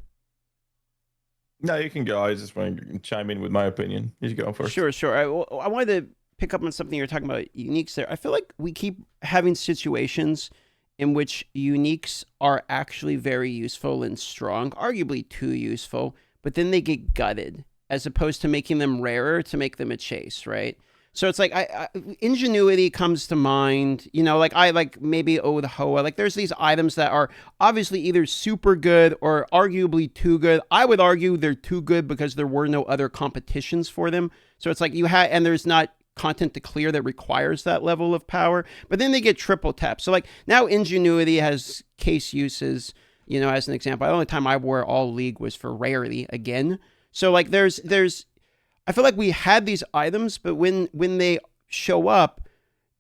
No, you can go. I just want to chime in with my opinion. You go first. Sure. I wanted to pick up on something you're talking about uniques there. I feel like we keep having situations in which uniques are actually very useful and strong, arguably too useful, but then they get gutted as opposed to making them rarer to make them a chase, right? So it's like ingenuity comes to mind, you know, like I like maybe the Hoa. Like there's these items that are obviously either super good or arguably too good. I would argue they're too good because there were no other competitions for them. So it's like you had, and there's not content to clear that requires that level of power, but then they get triple tapped. So like now ingenuity has case uses, you know, as an example. The only time I wore all league was for rarity again. So like there's I feel like we had these items, but when they show up,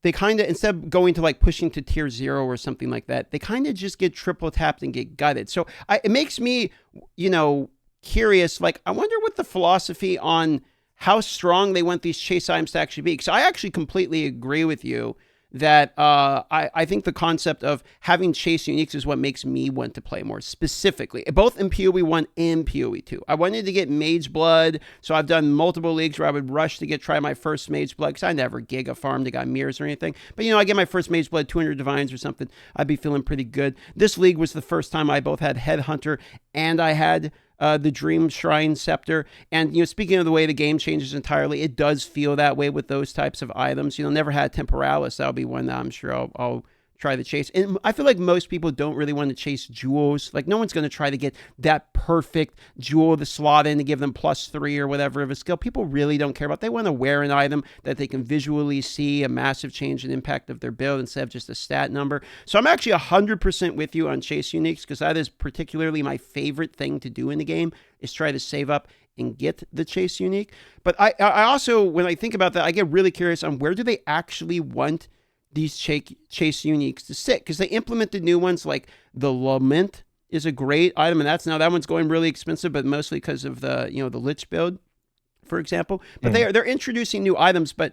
they kind of, instead of going to like pushing to tier 0 or something like that, they kind of just get triple tapped and get gutted. So it makes me, you know, curious. Like, I wonder what the philosophy on how strong they want these chase items to actually be. Because I actually completely agree with you that I think the concept of having chase uniques is what makes me want to play more specifically, both in PoE 1 and PoE 2. I wanted to get Mage Blood, so I've done multiple leagues where I would rush to try my first Mage Blood, because I never giga farmed to got mirrors or anything. But, you know, I get my first Mage Blood, 200 Divines or something, I'd be feeling pretty good. This league was the first time I both had Headhunter and I had the Dream Shrine Scepter. And, you know, speaking of the way the game changes entirely, it does feel that way with those types of items. You know, never had Temporalis. That'll be one that I'm sure I'll try to chase. And I feel like most people don't really want to chase jewels. Like, no one's going to try to get that perfect jewel to slot in to give them +3 or whatever of a skill. People really don't care about. They want to wear an item that they can visually see a massive change in impact of their build instead of just a stat number. So I'm actually 100% with you on chase uniques, because that is particularly my favorite thing to do in the game, is try to save up and get the chase unique. But I also, when I think about that, I get really curious on where do they actually want these chase uniques to sit, because they implemented new ones like the Lament is a great item, and that one's going really expensive, but mostly because of the, you know, the Lich build, for example. But they're introducing new items, but,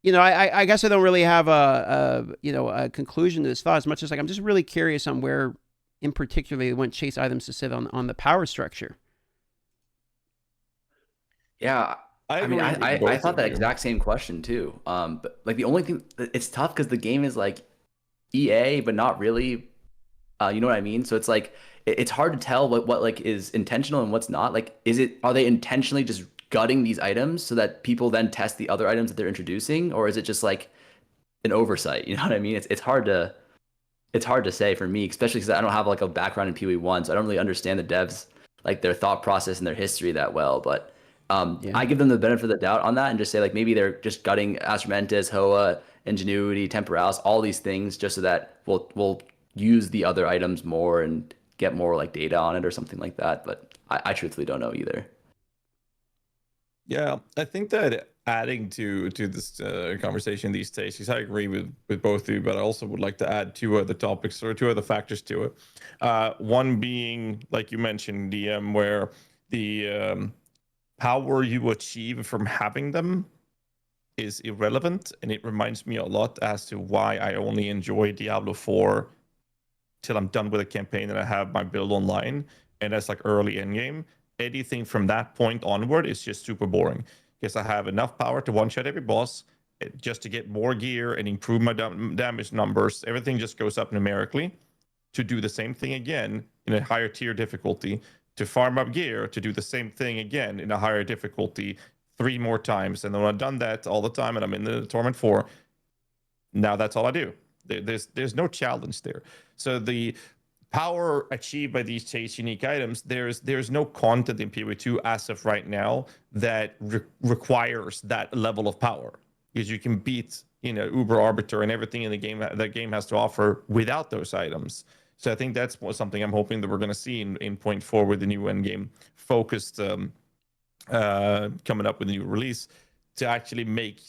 you know, I guess I don't really have a conclusion to this thought, as much as like I'm just really curious on where in particular they want chase items to sit on the power structure. Yeah, I mean, I thought that exact same question too. But like the only thing, it's tough because the game is like EA, but not really. You know what I mean? So it's like it's hard to tell what like is intentional and what's not. Like, are they intentionally just gutting these items so that people then test the other items that they're introducing, or is it just like an oversight? You know what I mean? It's hard to say for me, especially because I don't have like a background in PoE 1, so I don't really understand the devs, like their thought process and their history that well, but. I give them the benefit of the doubt on that and just say like maybe they're just gutting Astromantis, Hoa, Ingenuity, Temporalis, all these things just so that we'll use the other items more and get more like data on it or something like that. But I truthfully don't know either. Yeah, I think that adding to this conversation these days, I agree with both of you, but I also would like to add 2 other topics or 2 other factors to it. One being, like you mentioned, DM, where the power you achieve from having them is irrelevant, and it reminds me a lot as to why I only enjoy Diablo 4 till I'm done with a campaign and I have my build online, and that's like early endgame. Anything from that point onward is just super boring, because I have enough power to one-shot every boss, just to get more gear and improve my damage numbers. Everything just goes up numerically to do the same thing again in a higher tier difficulty, to farm up gear, to do the same thing again in a higher difficulty 3 more times. And then when I've done that all the time and I'm in the Torment 4, now that's all I do. There's no challenge there. So the power achieved by these chase unique items, there's no content in PoE 2 as of right now that requires that level of power, because you can beat, you know, Uber Arbiter and everything in the game that game has to offer without those items. So I think that's something I'm hoping that we're going to see in 0.4 with the new endgame focused coming up with a new release, to actually make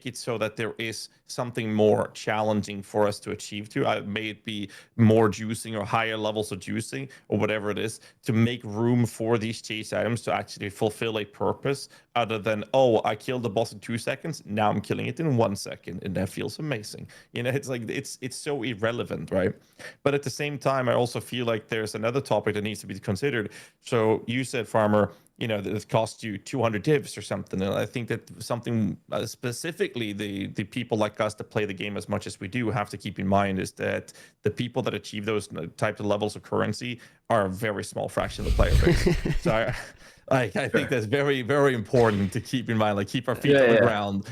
it so that there is something more challenging for us to achieve to. May it be more juicing or higher levels of juicing or whatever it is, to make room for these chase items to actually fulfill a purpose, other than, oh, I killed the boss in 2 seconds, now I'm killing it in 1 second, and that feels amazing. You know, it's like it's so irrelevant, right? But at the same time, I also feel like there's another topic that needs to be considered. So you said, Farmer, that it costs you 200 divs or something. And I think that something specifically the people like us that play the game as much as we do have to keep in mind is that the people that achieve those types of levels of currency are a very small fraction of the player base. So I think that's very, very important to keep in mind, like keep our feet on the ground.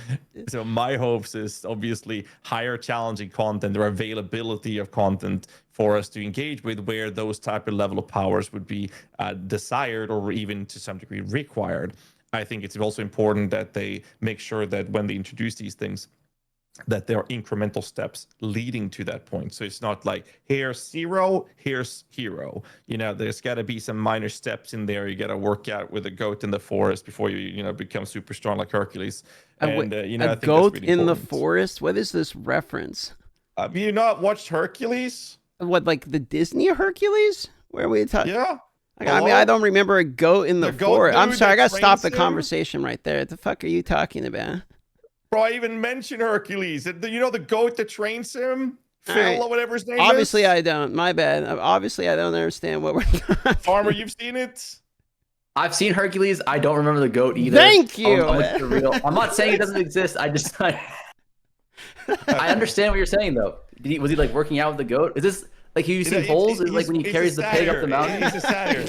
So my hopes is obviously higher challenging content or availability of content for us to engage with, where those type of level of powers would be desired or even to some degree required. I think it's also important that they make sure that when they introduce these things, that there are incremental steps leading to that point. So it's not like here's 0, here's hero. There's got to be some minor steps in there. You got to work out with a goat in the forest before you become super strong like Hercules. And a I think goat that's really in the important. forest. What is this reference? Have you not watched Hercules? What, like the Disney Hercules? Where are we talking? Yeah. I mean, I don't remember a goat in the forest. I'm sorry, I gotta stop the conversation right there. What the fuck are you talking about? Bro, I even mentioned Hercules. The goat that trains him? Phil or whatever his name Obviously, is? I don't. My bad. Obviously, I don't understand what we're talking. Farmer, you've seen it? I've seen Hercules. I don't remember the goat either. Thank you. I'm not saying it doesn't exist. I understand what you're saying though. Was he like working out with the goat? Is this like you see holes? Is like when he carries the pig up the mountain? He's a satyr.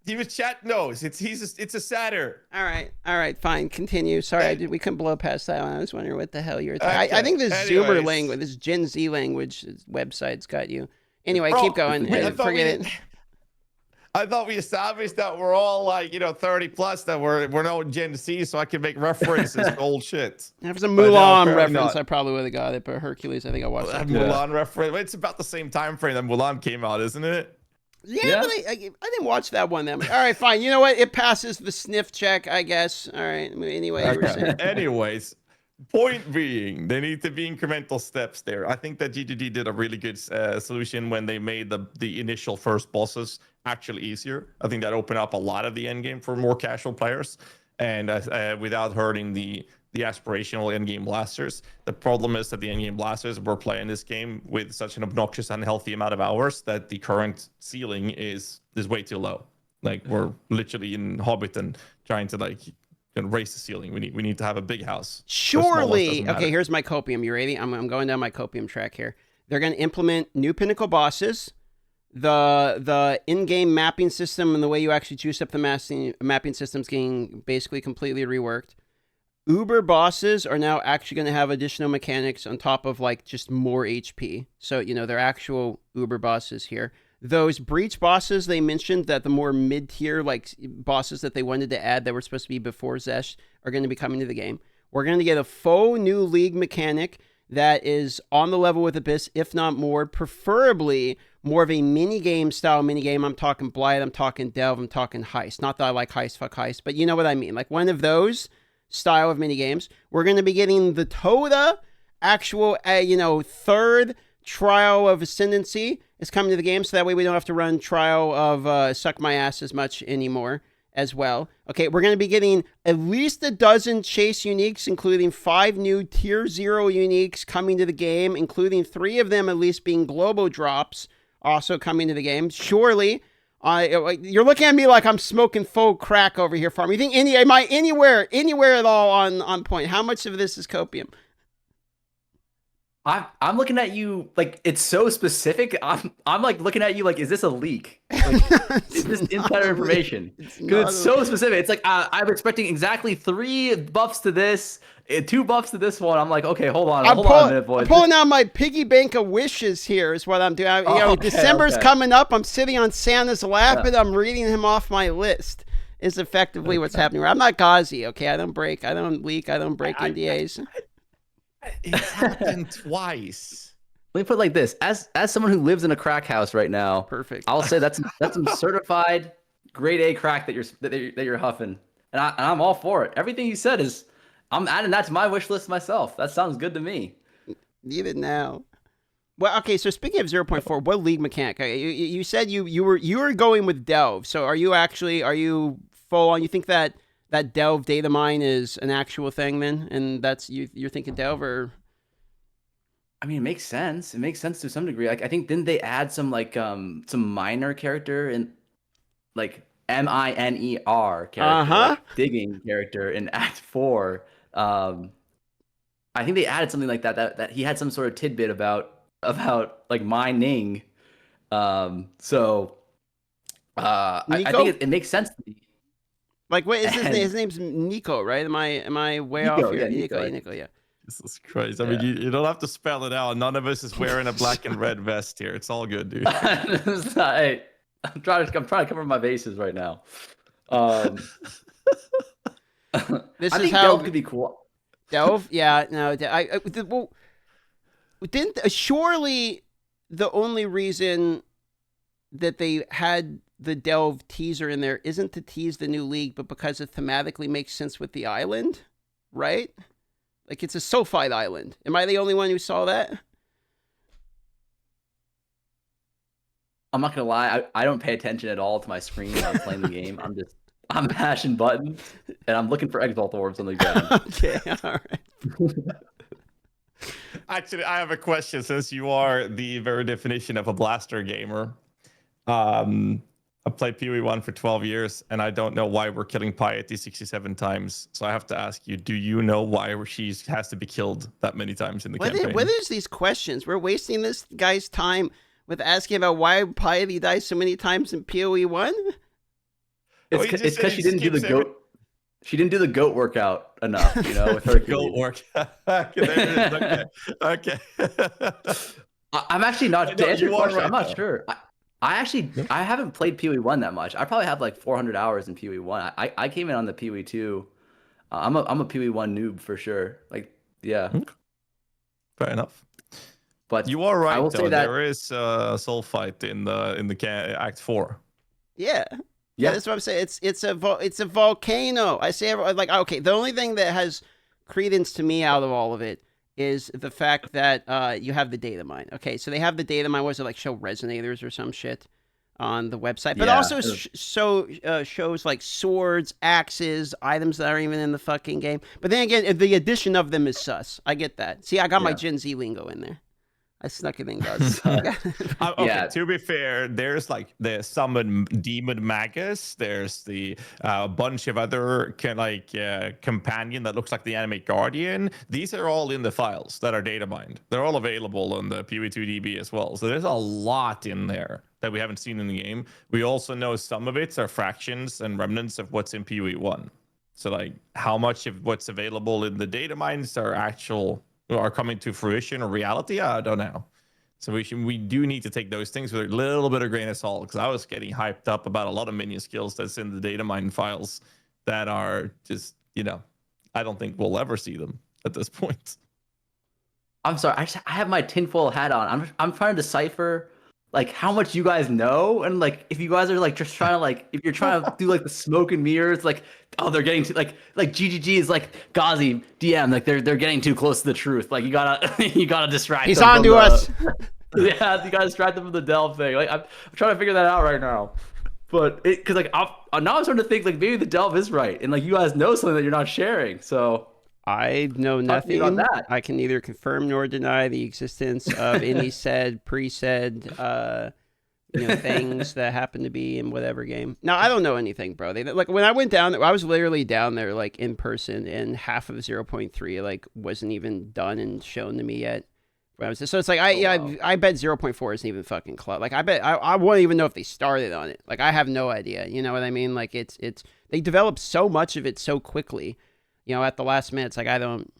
He was no, it's a satyr. All right, fine. Continue. Sorry, we couldn't blow past that one. I was wondering what the hell you were talking. I think this Zoomer language, this Gen Z language website's got you. Anyway, keep going. Forget it. I thought we established that we're all like 30 plus, that we're no Gen Z, so I can make references to old shit. If it was a Mulan reference, I probably would have got it. But Hercules, I think I watched that. Mulan reference. It's about the same time frame that Mulan came out, isn't it? Yeah, but I didn't watch that one. All right, fine. You know what? It passes the sniff check, I guess. All right. Anyway, you were saying. Anyways, point being, there need to be incremental steps there. I think that GGG did a really good solution when they made the initial first bosses actually easier. I think that opened up a lot of the end game for more casual players, and without hurting the aspirational endgame blasters. The problem is that the endgame blasters were playing this game with such an obnoxious, unhealthy amount of hours that the current ceiling is way too low. Like we're literally in Hobbiton trying to raise the ceiling. We need to have a big house. Surely, okay. Here's my copium. You ready? I'm going down my copium track here. They're going to implement new pinnacle bosses. The in-game mapping system and the way you actually juice up the mapping system's getting basically completely reworked. Uber bosses are now actually going to have additional mechanics on top of just more HP. So, they're actual Uber bosses here. Those breach bosses they mentioned, that the more mid-tier bosses that they wanted to add that were supposed to be before Zesh are going to be coming to the game. We're going to get a faux new league mechanic that is on the level with Abyss, if not more, preferably more of a mini-game style mini-game. I'm talking Blight, I'm talking Delve, I'm talking Heist. Not that I like Heist, fuck Heist, but you know what I mean. Like one of those style of mini games. We're going to be getting the Toda actual, third trial of Ascendancy is coming to the game, so that way we don't have to run trial of Suck My Ass as much anymore as well. Okay, we're going to be getting at least a dozen Chase uniques, including 5 new Tier 0 uniques coming to the game, including 3 of them at least being global drops also coming to the game. Surely, you're looking at me like I'm smoking faux crack over here, Farm. You think am I anywhere at all on point? How much of this is copium? I'm looking at you like it's so specific. I'm like looking at you like, is this a leak? Like, is this insider information? Because it's so specific. It's like I'm expecting exactly 3 buffs to this, 2 buffs to this one. I'm like, okay, hold on a minute, boys. I'm pulling out my piggy bank of wishes here. Is what I'm doing. December's coming up. I'm sitting on Santa's lap and I'm reading him off my list. Is effectively what's happening. I'm not GHAZZY, okay? I don't leak, I don't break NDAs. It's happened twice. Let me put it like this: as someone who lives in a crack house right now, perfect. I'll say that's some certified grade A crack that you're huffing, and I'm all for it. Everything you said is, I'm adding that to my wish list myself. That sounds good to me. Need it now. Well, okay. So speaking of 0.4, what league mechanic? You said you were going with Delve. So are you full on? You think that Delve data mine is an actual thing then, and that's you're thinking Delve? Or I mean, it makes sense. It makes sense to some degree. Like I think didn't they add some some minor character like Miner character, Uh-huh. digging character in Act 4. I think they added something like that he had some sort of tidbit about like mining. So I Nico? think it makes sense to me. Like, what is his name? And His name's Nico, right? Am I way off Nico, here? yeah, Nico, Nico. Nico, yeah. Jesus Christ. I Yeah. mean, you don't have to spell it out. None of us is wearing a black and red vest here. It's all good, dude. Hey, I'm trying to cover my bases right now. This I is think how Delve could be cool. Delve. Yeah, no, well, didn't surely the only reason that they had the Delve teaser in there isn't to tease the new league, but because it thematically makes sense with the island, right? Like, it's a sulfide island. Am I the only one who saw that? I'm not gonna lie, I don't pay attention at all to my screen when I'm playing the game. I'm mashing buttons and I'm looking for exalt orbs on the ground. Okay, all right. Actually, I have a question since you are the very definition of a blaster gamer. I played PoE 1 for 12 years, and I don't know why we're killing Piety 67 times. So I have to ask you, do you know why she has to be killed that many times in the campaign? What is these questions? We're wasting this guy's time with asking about why Piety dies so many times in PoE 1? It's because she didn't do the goat. She didn't do the goat workout enough, with Hercules. Goat work. Okay. Okay. I'm actually not. To answer your question, I'm not though. sure. I haven't played PoE 1 that much. I probably have like 400 hours in PoE 1. I came in on the PoE 2. I'm a PoE 1 noob for sure. Like, yeah. Fair enough. But you are right. I will though. say that there is a soul fight in the Act 4. Yeah. Yeah, that's what I'm saying. It's a volcano. I say like, okay, the only thing that has credence to me out of all of it is the fact that you have the data mine. Okay, so they have the data mine. Was it like show resonators or some shit on the website? But also shows like swords, axes, items that aren't even in the fucking game. But then again, the addition of them is sus. I get that. See, I got my Gen Z lingo in there. I snuck it in, guys. Okay, to be fair, there's like the summon demon magus. There's the bunch of other companion that looks like the animate guardian. These are all in the files that are data mined. They're all available on the PoE2DB as well. So there's a lot in there that we haven't seen in the game. We also know some of it are fractions and remnants of what's in PoE 1. So like how much of what's available in the data mines are coming to fruition or reality, I don't know. So we do need to take those things with a little bit of grain of salt, because I was getting hyped up about a lot of minion skills that's in the data mine files that are just, I don't think we'll ever see them at this point. I'm sorry, I have my tinfoil hat on. I'm trying to decipher like how much you guys know, and like if you guys are like just trying to like if you're trying to do like the smoke and mirrors, like they're getting to like GGG is like GHAZZY DM, like they're getting too close to the truth. Like you gotta distract. He's them on to us. Yeah, you gotta distract them from the Delve thing. Like I'm trying to figure that out right now. But because like now I'm starting to think like maybe the Delve is right, and like you guys know something that you're not sharing. So I know nothing. About that. I can neither confirm nor deny the existence of any pre-said, things that happen to be in whatever game. No, I don't know anything, bro. Like when I went down there, I was literally down there like in person, and half of 0.3 like wasn't even done and shown to me yet. So it's like I bet 0.4 isn't even fucking close. Like I bet I won't even know if they started on it. Like I have no idea. You know what I mean? Like it's they developed so much of it so quickly. At the last minute, it's like I don't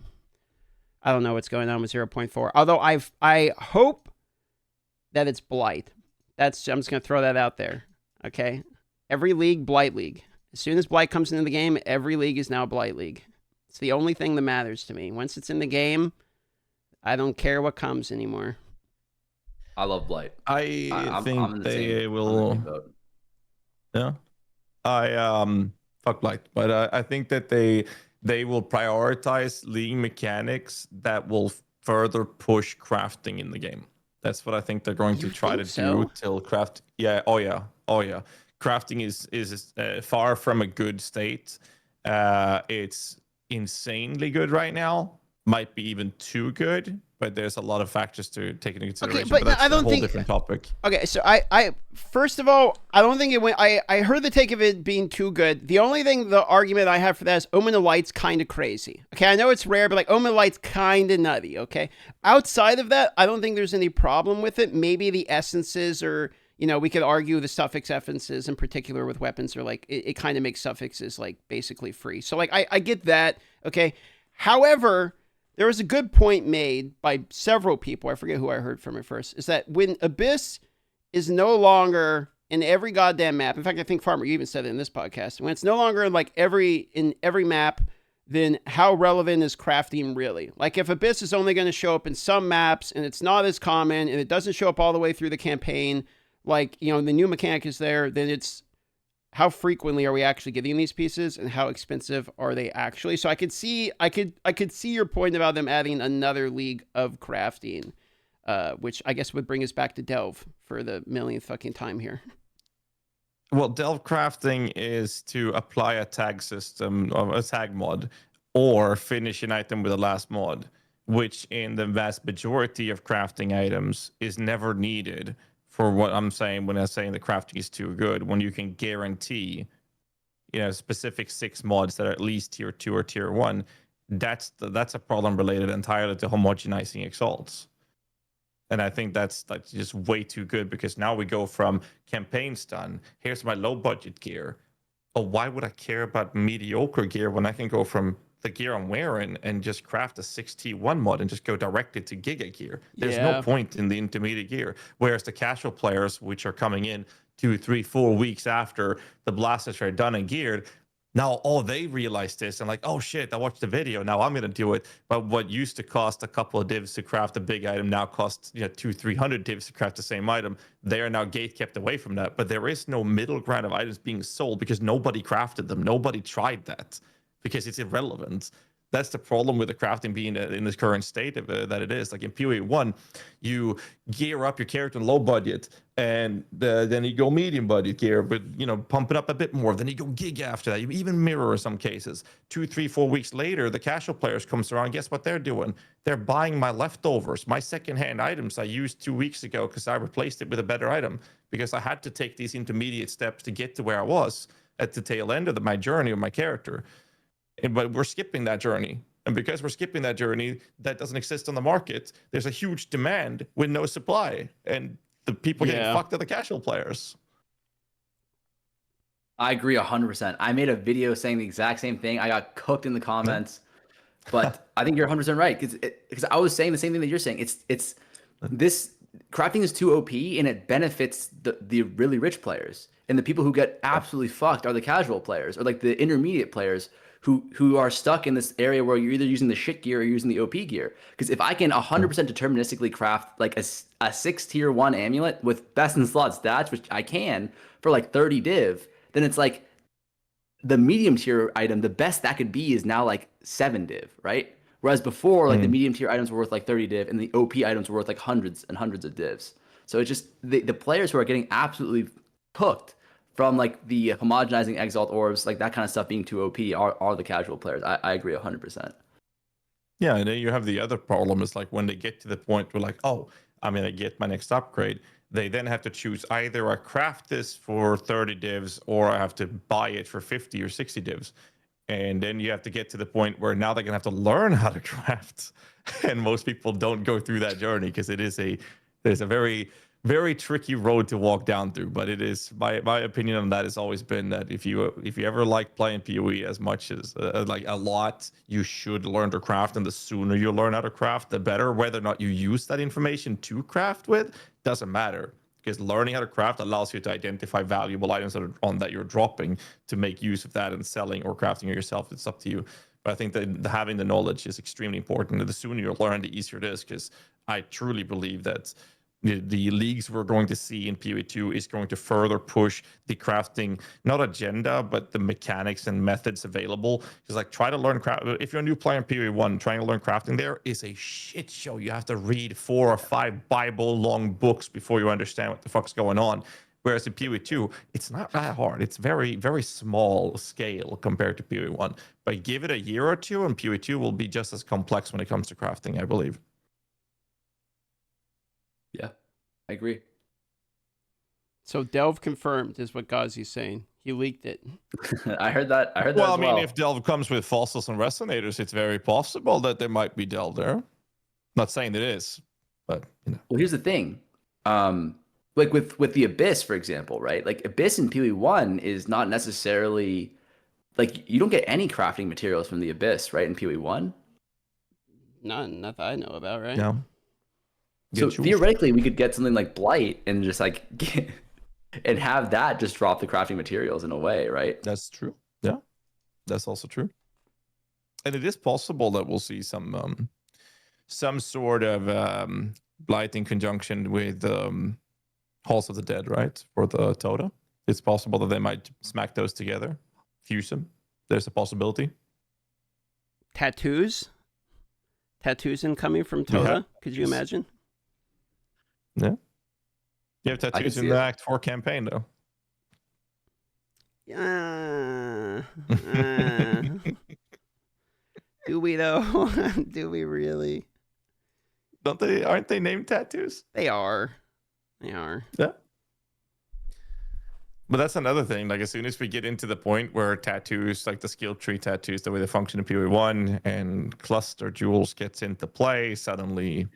know what's going on with 0.4. Although I hope that it's Blight. I'm just gonna throw that out there. Okay, every league Blight league. As soon as Blight comes into the game, every league is now Blight league. It's the only thing that matters to me. Once it's in the game, I don't care what comes anymore. I love Blight. I think they will. Yeah, fuck Blight, but I think that they will prioritize league mechanics that will further push crafting in the game. That's what I think they're going to try to do till craft. Yeah. Oh yeah. Crafting is far from a good state. It's insanely good right now. Might be even too good. but there's a lot of factors to take into consideration. but that's I don't a whole think- different topic. Okay, so I first of all, I don't think it went. I heard the take of it being too good. The only thing, the argument I have for that is Omen of Light's kind of crazy. Okay, I know it's rare, but like Omen of Light's kind of nutty. Okay, outside of that, I don't think there's any problem with it. Maybe the essences, or we could argue the suffix essences in particular with weapons, are like it kind of makes suffixes like basically free. So like I get that. Okay, however, there was a good point made by several people. I forget who I heard from it first. Is that when Abyss is no longer in every goddamn map. In fact, I think Farmer, you even said it in this podcast. When it's no longer in like every map, then how relevant is crafting really? Like if Abyss is only going to show up in some maps and it's not as common and it doesn't show up all the way through the campaign, like the new mechanic is there, then it's how frequently are we actually getting these pieces and how expensive are they actually? So I could see your point about them adding another league of crafting, which I guess would bring us back to Delve for the millionth fucking time here. Well, Delve crafting is to apply a tag system, or a tag mod, or finish an item with a last mod, which in the vast majority of crafting items is never needed. For what I'm saying when I'm saying the crafting is too good, when you can guarantee, specific 6 mods that are at least tier 2 or tier 1, that's a problem related entirely to homogenizing exalts. And I think that's just way too good, because now we go from campaigns done, here's my low budget gear. Oh, why would I care about mediocre gear when I can go from the gear I'm wearing and just craft a 6T1 mod and just go directly to Giga gear? There's no point in the intermediate gear. Whereas the casual players, which are coming in 2, 3, 4 weeks after the blasters are done and geared, now they realize this and like, oh shit, I watched the video, now I'm gonna do it. But what used to cost a couple of divs to craft a big item now costs 200-300 divs to craft the same item. They are now gate kept away from that. But there is no middle ground of items being sold because nobody crafted them. Nobody tried that, because it's irrelevant. That's the problem with the crafting being in this current state of that it is. Like in PoE 1, you gear up your character in low budget, and then you go medium budget gear, but pump it up a bit more. Then you go gig after that. You even mirror in some cases. 2, 3, 4 weeks later, the casual players comes around. Guess what they're doing? They're buying my leftovers, my secondhand items I used 2 weeks ago because I replaced it with a better item, because I had to take these intermediate steps to get to where I was at the tail end of my journey of my character. But we're skipping that journey. And because we're skipping that journey, that doesn't exist on the market. There's a huge demand with no supply. And the people getting fucked are the casual players. I agree 100%. I made a video saying the exact same thing. I got cooked in the comments. But I think you're 100% right. Because I was saying the same thing that you're saying. It's this crafting is too OP, and it benefits the really rich players. And the people who get absolutely fucked are the casual players, or like the intermediate players who are stuck in this area where you're either using the shit gear or using the OP gear. Because if I can 100% deterministically craft like a 6 tier 1 amulet with best in slot stats, which I can for like 30 div, then it's like the medium tier item, the best that could be is now like 7 div, right? Whereas before, like the medium tier items were worth like 30 div and the OP items were worth like hundreds and hundreds of divs. So it's just the players who are getting absolutely cooked from like the homogenizing exalt orbs, like that kind of stuff being too OP are the casual players. I agree 100%. Yeah, and then you have the other problem is like when they get to the point where like, oh, I'm going to get my next upgrade. They then have to choose either I craft this for 30 divs or I have to buy it for 50 or 60 divs. And then you have to get to the point where now they're going to have to learn how to craft. And most people don't go through that journey because there's a very, very tricky road to walk down through. But it is, my opinion on that has always been that if you ever like playing PoE as much as like a lot, you should learn to craft. And the sooner you learn how to craft, the better. Whether or not you use that information to craft with doesn't matter, because learning how to craft allows you to identify valuable items that you're dropping to make use of that and selling or crafting it yourself. It's up to you. But I think that having the knowledge is extremely important. And the sooner you learn, the easier it is, because I truly believe that the leagues we're going to see in PoE 2 is going to further push the crafting, not agenda, but the mechanics and methods available. Because like, try to learn craft. If you're a new player in PoE 1, trying to learn crafting there is a shit show. You have to read 4 or 5 Bible-long books before you understand what the fuck's going on. Whereas in PoE 2, it's not that hard. It's very, very small scale compared to PoE 1. But give it a year or two, and PoE 2 will be just as complex when it comes to crafting, I believe. I agree. So Delve confirmed is what GHAZZY's saying. He leaked it. I heard that. I heard that Well, as I mean, well. if Delve comes with fossils and resonators, it's very possible that there might be Delve there. Not saying it is, but you know. Well, here's the thing. Like with the Abyss, for example, right? Like Abyss in PoE 1 is not necessarily like you don't get any crafting materials from the Abyss, right? In PoE 1. Not that I know about, right? No. So Get yours. theoretically, we could get something like Blight and just like and have that just drop the crafting materials in a way, right? That's true. Yeah, that's also true. And it is possible that we'll see some sort of blight in conjunction with Halls of the Dead, right? For the Toda. It's possible that they might smack those together, fuse them. There's a possibility. Tattoos incoming from Toda. Yeah. Could you imagine? Yeah. You have tattoos in see the it. Act 4 campaign, though. Do we though? Do we really? Aren't they named tattoos? They are. They are. Yeah. But that's another thing. Like, as soon as we get into the point where tattoos, like the skill tree tattoos, the way they function in PoE 1 and cluster jewels gets into play, suddenly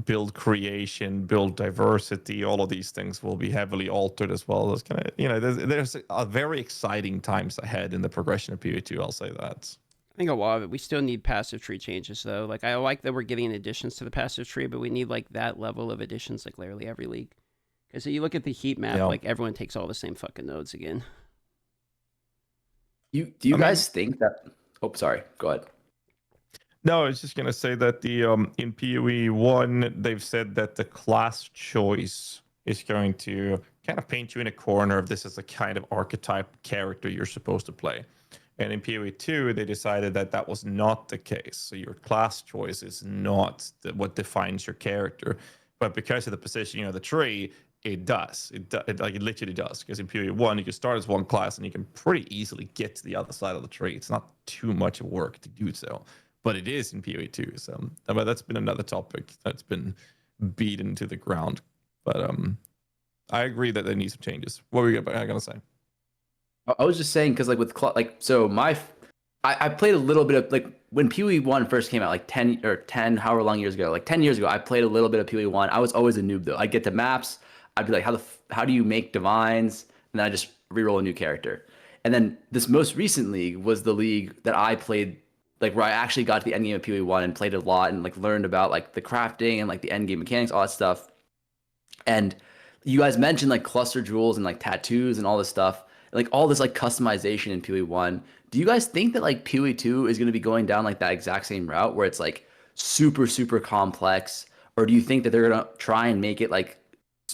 build creation, build diversity, all of these things will be heavily altered as well. There's kind of, you know, there's a very exciting times ahead in the progression of PoE 2. I'll say that. I think a lot of it. We still need passive tree changes though. Like I like that we're getting additions to the passive tree, but we need like that level of additions like literally every league. Because you look at the heat map, Yeah. like everyone takes all the same fucking nodes again. Do you guys think that? Oh, sorry. Go ahead. No, I was just gonna say that the in PoE 1 they've said that the class choice is going to kind of paint you in a corner of this as a kind of archetype character you're supposed to play. And in PoE 2, they decided that that was not the case. So your class choice is not what defines your character, but because of the positioning of the tree, it does. It literally does. Because in PoE 1, you can start as one class and you can pretty easily get to the other side of the tree. It's not too much work to do so, but it is in PoE 2. So, but that's been another topic that's been beaten to the ground. But I agree that they need some changes. What were you gonna say? I was just saying because like with so I played a little bit of like when PoE 1 first came out like 10 however long years ago, like 10 years ago, I played a little bit of PoE 1. I was always a noob though. I'd get to maps, I'd be like, how do you make divines? And then I just reroll a new character. And then this most recent league was the league that I played, like where I actually got to the endgame of PoE 1 and played a lot and like learned about like the crafting and like the endgame mechanics, all that stuff. And you guys mentioned like cluster jewels and like tattoos and all this stuff, like all this like customization in PoE 1. Do you guys think that like PoE 2 is going to be going down like that exact same route where it's like super, super complex? Or do you think that they're going to try and make it like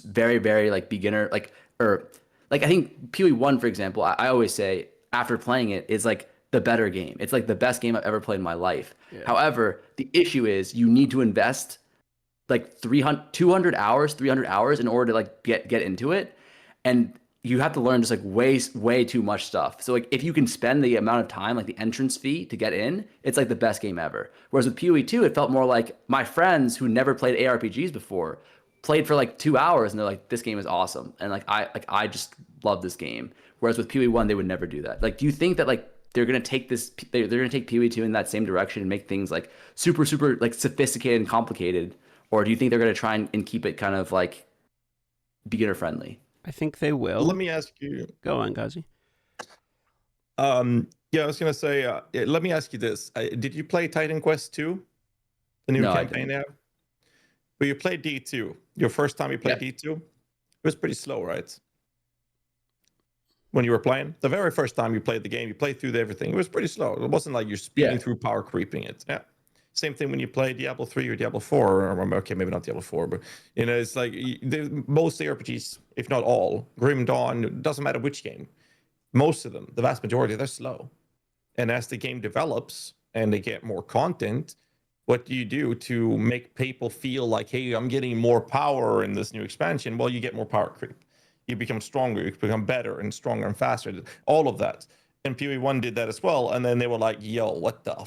very, very like beginner, like, or like I think PoE 1, for example, I always say after playing it is like the better game. It's like the best game I've ever played in my life. Yeah. However, the issue is you need to invest like 300 hours in order to like get into it. And you have to learn just like way too much stuff. So like if you can spend the amount of time, like the entrance fee to get in, it's like the best game ever. Whereas with PoE 2, it felt more like my friends who never played ARPGs before played for like 2 hours and they're like, this game is awesome. And I just love this game. Whereas with PoE 1, they would never do that. Like, do you think that like they're gonna take they're gonna take PoE 2 in that same direction and make things like super like sophisticated and complicated? Or do you think they're gonna try and keep it kind of like beginner friendly? I think they will. Let me ask you. Go on, GHAZZY. Yeah, I was gonna say. Let me ask you this: did you play Titan Quest 2, the new No, I campaign now? But you played D2. Your first time you played D2, it was pretty slow, right? When you were playing, the very first time you played the game, you played through everything. It was pretty slow. It wasn't like you're speeding through power creeping it. Yeah. Same thing when you play Diablo 3 or Diablo 4, or okay, maybe not Diablo 4, but you know, it's like most RPGs, if not all, Grim Dawn, it doesn't matter which game, most of them, the vast majority, they're slow. And as the game develops and they get more content, what do you do to make people feel like, hey, I'm getting more power in this new expansion? Well, you get more power creep. You become stronger, you become better and stronger and faster, all of that. And PoE 1 did that as well. And then they were like, yo, what the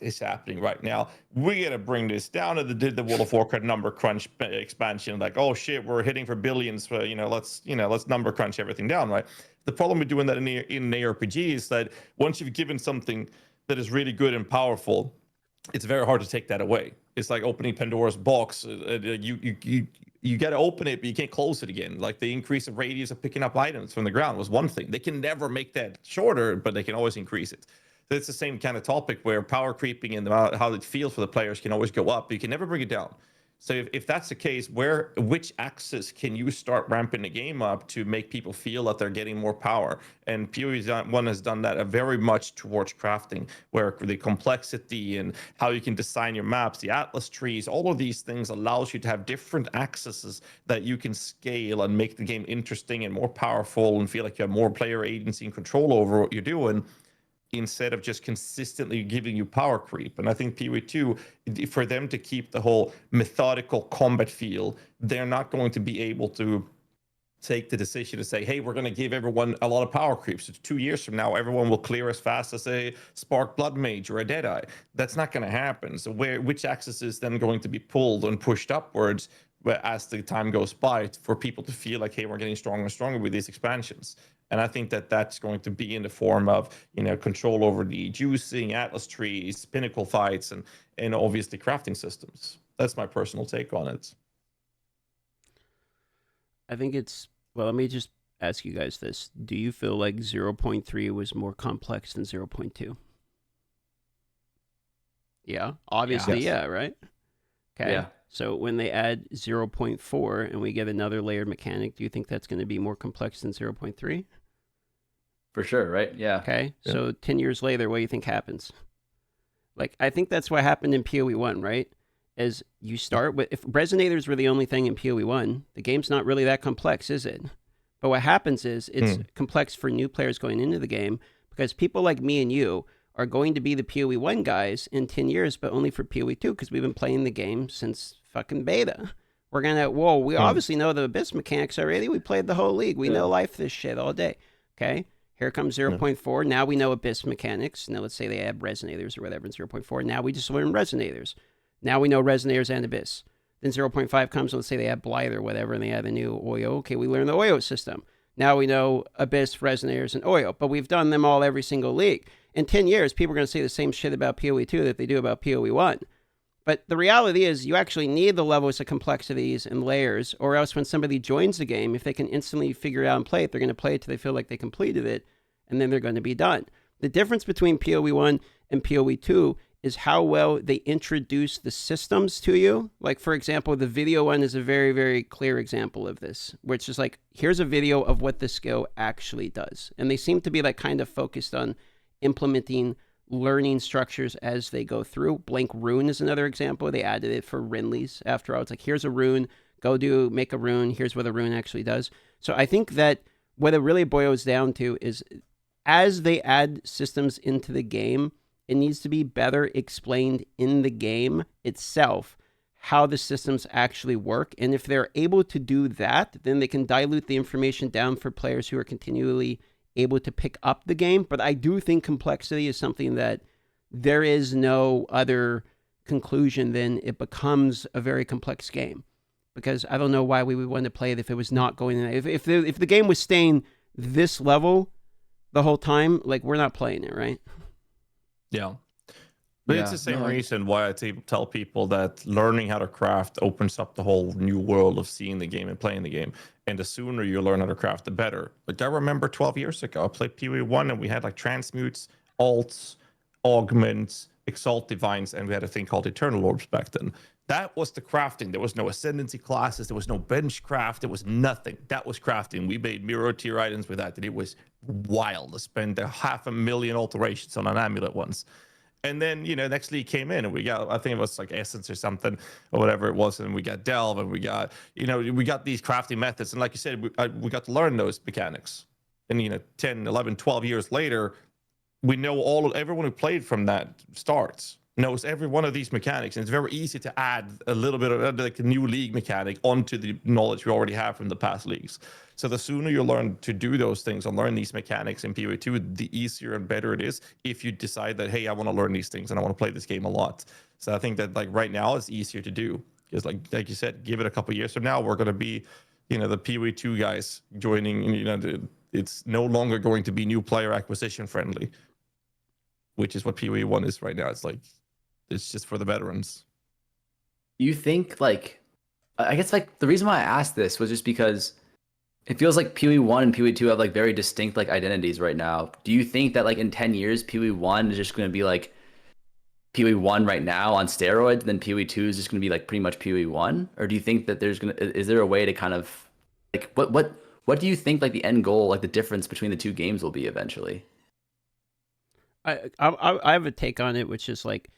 is happening right now. We gotta bring this down. And did the World of Warcraft number crunch expansion, like, oh shit, we're hitting for billions. For, let's number crunch everything down, right? The problem with doing that in an ARPG is that once you've given something that is really good and powerful, it's very hard to take that away. It's like opening Pandora's box. You got to open it, but you can't close it again. Like the increase of radius of picking up items from the ground was one thing. They can never make that shorter, but they can always increase it. So it's the same kind of topic where power creeping and how it feels for the players can always go up. But you can never bring it down. So if that's the case, which axis can you start ramping the game up to make people feel that they're getting more power? And PoE 1 has done that very much towards crafting, where the complexity and how you can design your maps, the atlas trees, all of these things allows you to have different axes that you can scale and make the game interesting and more powerful and feel like you have more player agency and control over what you're doing, instead of just consistently giving you power creep. And I think PoE 2, for them to keep the whole methodical combat feel, they're not going to be able to take the decision to say, hey, we're going to give everyone a lot of power creeps. So 2 years from now, everyone will clear as fast as a Spark Blood Mage or a Deadeye. That's not going to happen. So which axis is then going to be pulled and pushed upwards as the time goes by for people to feel like, hey, we're getting stronger and stronger with these expansions? And I think that that's going to be in the form of, control over the juicing, atlas trees, pinnacle fights, and obviously crafting systems. That's my personal take on it. I think well, let me just ask you guys this. Do you feel like 0.3 was more complex than 0.2? Yeah, obviously, yeah, right? Okay. Yeah. So when they add 0.4 and we get another layered mechanic, do you think that's going to be more complex than 0.3? For sure, right? Yeah. Okay. Yeah. So 10 years later, what do you think happens? Like, I think that's what happened in PoE 1, right? As you start with, if resonators were the only thing in PoE 1, the game's not really that complex, is it? But what happens is it's complex for new players going into the game because people like me and you are going to be the PoE 1 guys in 10 years, but only for PoE 2 because we've been playing the game since fucking beta. We're going to, we obviously know the Abyss mechanics already. We played the whole league. We know life this shit all day. Okay? Here comes 0.4. Now we know Abyss mechanics. Now let's say they add resonators or whatever in 0.4. Now we just learn resonators. Now we know resonators and Abyss. Then 0.5 comes, let's say they add Blythe or whatever, and they add a new Oyo. Okay, we learn the Oyo system. Now we know Abyss, resonators, and Oyo. But we've done them all every single league. In 10 years, people are going to say the same shit about PoE 2 that they do about PoE 1. But the reality is you actually need the levels of complexities and layers, or else when somebody joins the game, if they can instantly figure it out and play it, they're going to play it till they feel like they completed it, and then they're going to be done. The difference between PoE 1 and PoE 2 is how well they introduce the systems to you. Like, for example, the video one is a very, very clear example of this, which is like, here's a video of what the skill actually does. And they seem to be like kind of focused on implementing learning structures as they go through. Blank Rune is another example. They added it for Renly's after all. It's like, here's a rune, make a rune, here's what a rune actually does. So I think that what it really boils down to is as they add systems into the game, it needs to be better explained in the game itself how the systems actually work. And if they're able to do that, then they can dilute the information down for players who are continually able to pick up the game. But I do think complexity is something that there is no other conclusion than it becomes a very complex game. Because I don't know why we would want to play it if it was not going in. If the game was staying this level the whole time, like, we're not playing it, right? Yeah. But it's the same reason why I tell people that learning how to craft opens up the whole new world of seeing the game and playing the game. And the sooner you learn how to craft, the better. Like, I remember 12 years ago, I played PoE 1 and we had like transmutes, alts, augments, exalt divines, and we had a thing called eternal orbs back then. That was the crafting. There was no ascendancy classes. There was no bench craft. There was nothing. That was crafting. We made mirror tier items with that. And it was wild to spend 500,000 alterations on an amulet once. And then, next league came in and we got, I think it was like Essence or something or whatever it was. And we got Delve and we got, we got these crafting methods. And like you said, we got to learn those mechanics. And, 10, 11, 12 years later, we know everyone who played from that starts. knows every one of these mechanics, and it's very easy to add a little bit of like a new league mechanic onto the knowledge we already have from the past leagues. So the sooner you learn to do those things and learn these mechanics in PoE 2, the easier and better it is if you decide that, hey, I want to learn these things and I want to play this game a lot. So I think that like right now it's easier to do, because like you said, give it a couple years from now, we're going to be, you know, the PoE 2 guys joining, you know, it's no longer going to be new player acquisition friendly, which is what PoE 1 is right now. It's like, it's just for the veterans. You think, like, I guess like the reason why I asked this was just because it feels like PoE 1 and PoE 2 have like very distinct like identities right now. Do you think that like in 10 years PoE 1 is just going to be like PoE 1 right now on steroids, and then PoE 2 is just going to be like pretty much PoE 1? Or do you think that is there a way to kind of like what do you think like the end goal, like the difference between the two games will be eventually? I have a take on it, which is like,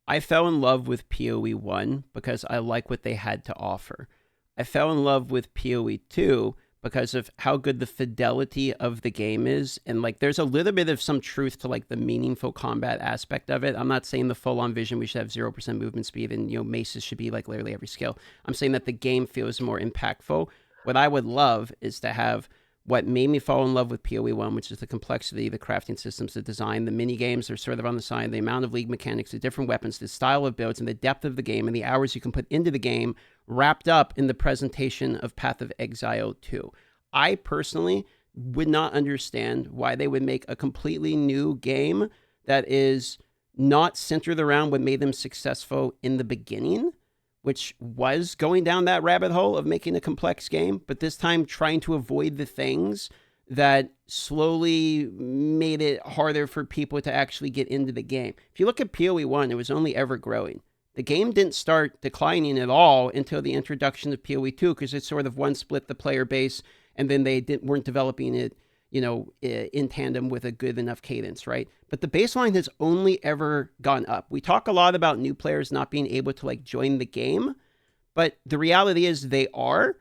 I fell in love with PoE 1 because I like what they had to offer. I fell in love with PoE 2 because of how good the fidelity of the game is. And like, there's a little bit of some truth to like the meaningful combat aspect of it. I'm not saying the full-on vision, we should have 0% movement speed and, you know, maces should be like literally every skill. I'm saying that the game feels more impactful. What I would love is to have what made me fall in love with PoE 1, which is the complexity, the crafting systems, the design, the mini games are sort of on the side, the amount of league mechanics, the different weapons, the style of builds, and the depth of the game, and the hours you can put into the game, wrapped up in the presentation of Path of Exile 2. I personally would not understand why they would make a completely new game that is not centered around what made them successful in the beginning, which was going down that rabbit hole of making a complex game, but this time trying to avoid the things that slowly made it harder for people to actually get into the game. If you look at PoE 1, it was only ever growing. The game didn't start declining at all until the introduction of PoE 2, because it sort of one split the player base, and then they weren't developing it, you know, in tandem with a good enough cadence, right? But the baseline has only ever gone up. We talk a lot about new players not being able to like join the game, but the reality is they are,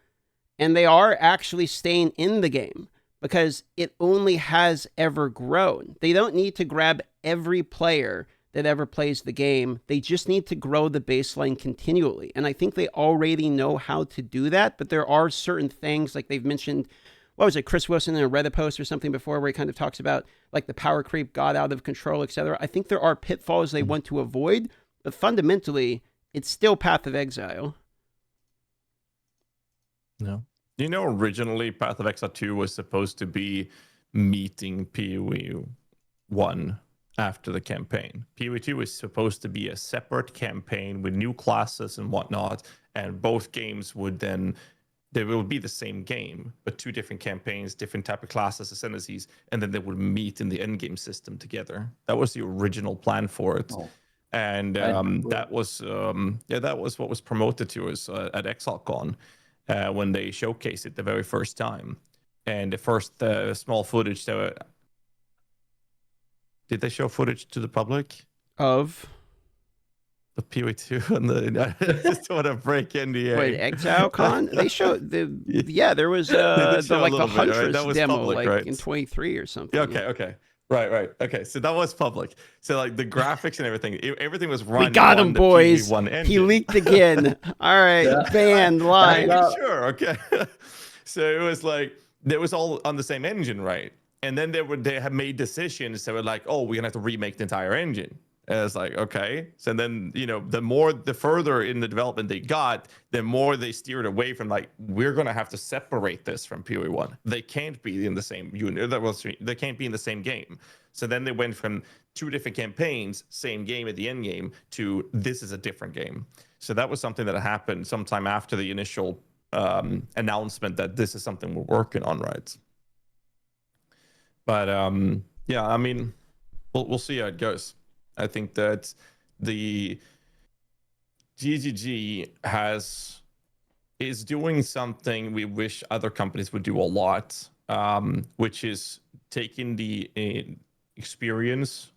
and they are actually staying in the game because it only has ever grown. They don't need to grab every player that ever plays the game. They just need to grow the baseline continually. And I think they already know how to do that, but there are certain things like they've mentioned, what was it, Chris Wilson in a Reddit post or something before, where he kind of talks about like the power creep got out of control, etc. I think there are pitfalls they want to avoid, but fundamentally, it's still Path of Exile. No. You know, originally Path of Exile 2 was supposed to be meeting PoE 1 after the campaign. PoE 2 was supposed to be a separate campaign with new classes and whatnot, and both games would then, they will be the same game, but two different campaigns, different type of classes, ascendancies, and then they would meet in the endgame system together. That was the original plan for it. Oh. And that was what was promoted to us at ExileCon when they showcased it the very first time. And the first small footage, did they show footage to the public Of? The PoE 2 and I just want to break NDA. Wait, ExileCon? They showed there was the Huntress demo public, like right? In 23 or something. Yeah, okay. Right. Okay, so that was public. So like the graphics and everything was run. We got him, boys. He leaked again. All right, banned live. Sure, okay. So it was like it was all on the same engine, right? And then they had made decisions that were like, oh, we're gonna have to remake the entire engine. And it's like, okay. So then, you know, the further in the development they got, the more they steered away from like, we're going to have to separate this from PoE 1. They can't be in the same unit. They can't be in the same game. So then they went from two different campaigns, same game at the end game, to this is a different game. So that was something that happened sometime after the initial announcement that this is something we're working on, right? But yeah, I mean, we'll see how it goes. I think that the GGG is doing something we wish other companies would do a lot, which is taking the experience,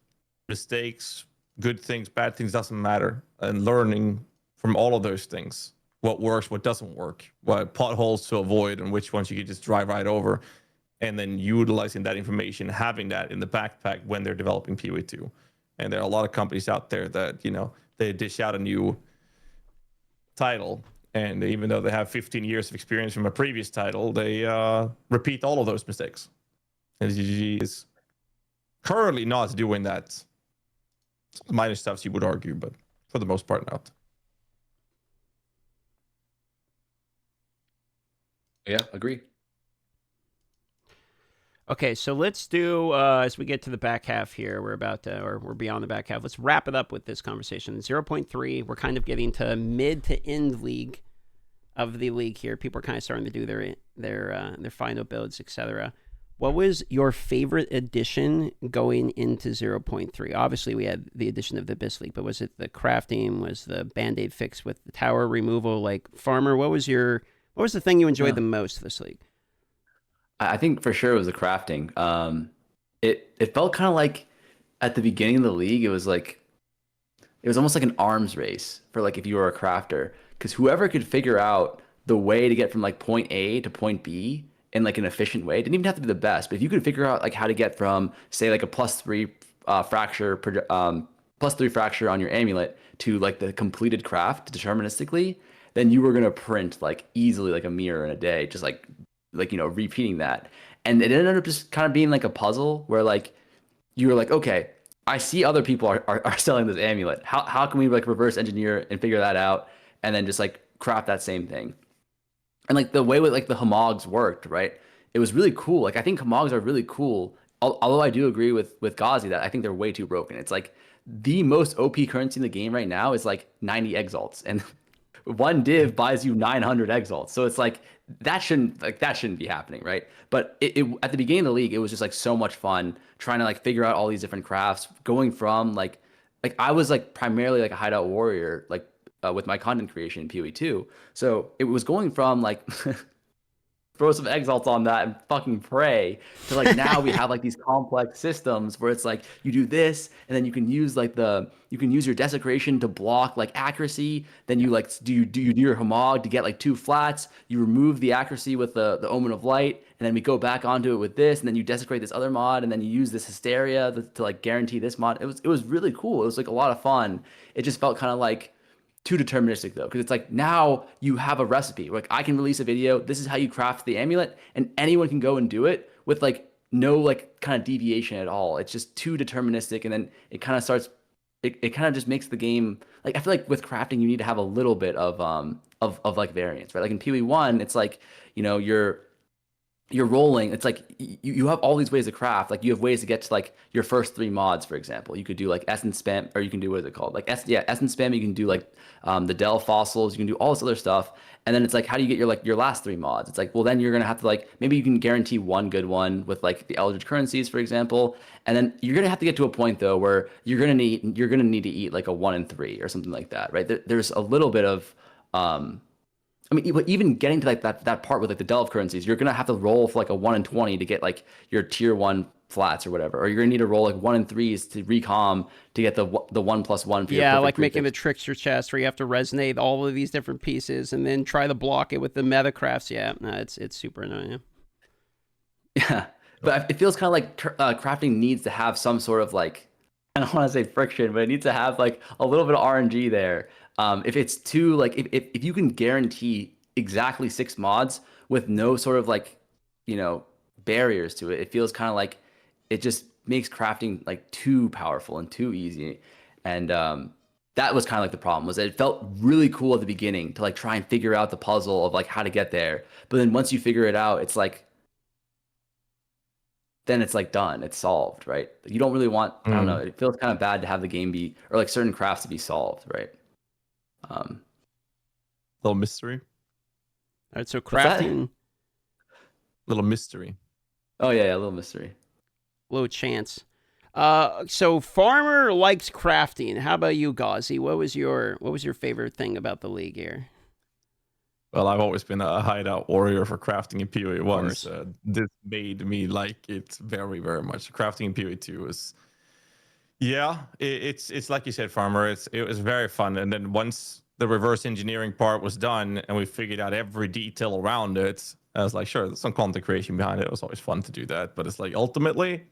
mistakes, good things, bad things, doesn't matter, and learning from all of those things. What works, what doesn't work, what potholes to avoid, and which ones you could just drive right over, and then utilizing that information, having that in the backpack when they're developing PoE 2. And there are a lot of companies out there that, you know, they dish out a new title, and even though they have 15 years of experience from a previous title, they repeat all of those mistakes. And GG is currently not doing that. Minor stuff you would argue, but for the most part not. Yeah, agree. Okay, so let's do, as we get to the back half here, we're about to, or we're beyond the back half, let's wrap it up with this conversation. 0.3, we're kind of getting to mid to end league of the league here. People are kind of starting to do their final builds, etc. What was your favorite addition going into 0.3? Obviously, we had the addition of the Abyss League, but was it the crafting? Was the Band-Aid fix with the tower removal? Like, Farmer, what was the thing you enjoyed the most this league? I think for sure it was the crafting. It felt kind of like at the beginning of the league, it was almost like an arms race for like if you were a crafter, because whoever could figure out the way to get from like point A to point B in like an efficient way, it didn't even have to be the best, but if you could figure out like how to get from say like a +3 fracture +3 fracture on your amulet to like the completed craft deterministically, then you were gonna print like easily like a mirror in a day, just like you know, repeating that. And it ended up just kind of being like a puzzle where like you were like, okay, I see other people are selling this amulet. How can we like reverse engineer and figure that out and then just like craft that same thing? And like the way with like the Hamags worked, right? It was really cool. Like I think Hamags are really cool. Although I do agree with GHAZZY that I think they're way too broken. It's like the most OP currency in the game right now is like 90 exalts, and one div buys you 900 exalts. So it's like that shouldn't be happening, right? But it at the beginning of the league, it was just like so much fun trying to like figure out all these different crafts, going from like I was like primarily like a hideout warrior, like with my content creation in PoE 2. So it was going from like throw some exalts on that and fucking pray to like now we have like these complex systems where it's like you do this and then you can use like you can use your desecration to block like accuracy, then you like do your Hamag to get like 2 flats, you remove the accuracy with the Omen of Light, and then we go back onto it with this, and then you desecrate this other mod, and then you use this Hysteria to like guarantee this mod. It was really cool. It was like a lot of fun. It just felt kind of like too deterministic though, because it's like now you have a recipe. Like I can release a video, this is how you craft the amulet, and anyone can go and do it with like no like kind of deviation at all. It's just too deterministic, and then it kind of starts it kind of just makes the game like I feel like with crafting you need to have a little bit of like variance, right? Like in PoE 1, it's like, you know, you're rolling. It's like you have all these ways to craft. Like you have ways to get to like your first 3 mods, for example. You could do like essence spam, or you can do, what is it called? Like essence spam. You can do like the Del fossils. You can do all this other stuff. And then it's like, how do you get your last 3 mods? It's like, well, then you're gonna have to like maybe you can guarantee one good one with like the Eldritch currencies, for example. And then you're gonna have to get to a point though where you're gonna need to eat like a 1 in 3 or something like that, right? There's a little bit of I mean, even getting to like that part with like the delve currencies, you're gonna have to roll for like a 1 in 20 to get like your tier 1 flats or whatever, or you're gonna need to roll like 1 in 3s to recom to get the 1+1 for your like making prefix. the trickster chest where you have to resonate all of these different pieces and then try to block it with the meta crafts. Yeah, no, it's super annoying. Yeah, but it feels kind of like crafting needs to have some sort of like, I don't want to say friction, but it needs to have like a little bit of RNG there. If it's too like if you can guarantee exactly 6 mods with no sort of like, you know, barriers to it, it feels kind of like it just makes crafting like too powerful and too easy. And that was kind of like the problem, was that it felt really cool at the beginning to like try and figure out the puzzle of like how to get there. But then once you figure it out, it's like then it's like done, it's solved, right? You don't really want, I don't know, it feels kind of bad to have the game be, or like certain crafts to be solved, right? Little mystery. All right, so crafting, little mystery. Oh yeah, a little mystery. Low chance. So Farmer likes crafting. How about you, GHAZZY? What was your favorite thing about the league here? Well, I've always been a hideout warrior for crafting in PoE 1. So this made me like it very, very much. Crafting in PoE 2 is, yeah, it's like you said, Farmer. It was very fun. And then once the reverse engineering part was done and we figured out every detail around it, I was like, sure, there's some content creation behind it. It was always fun to do that. But it's like ultimately,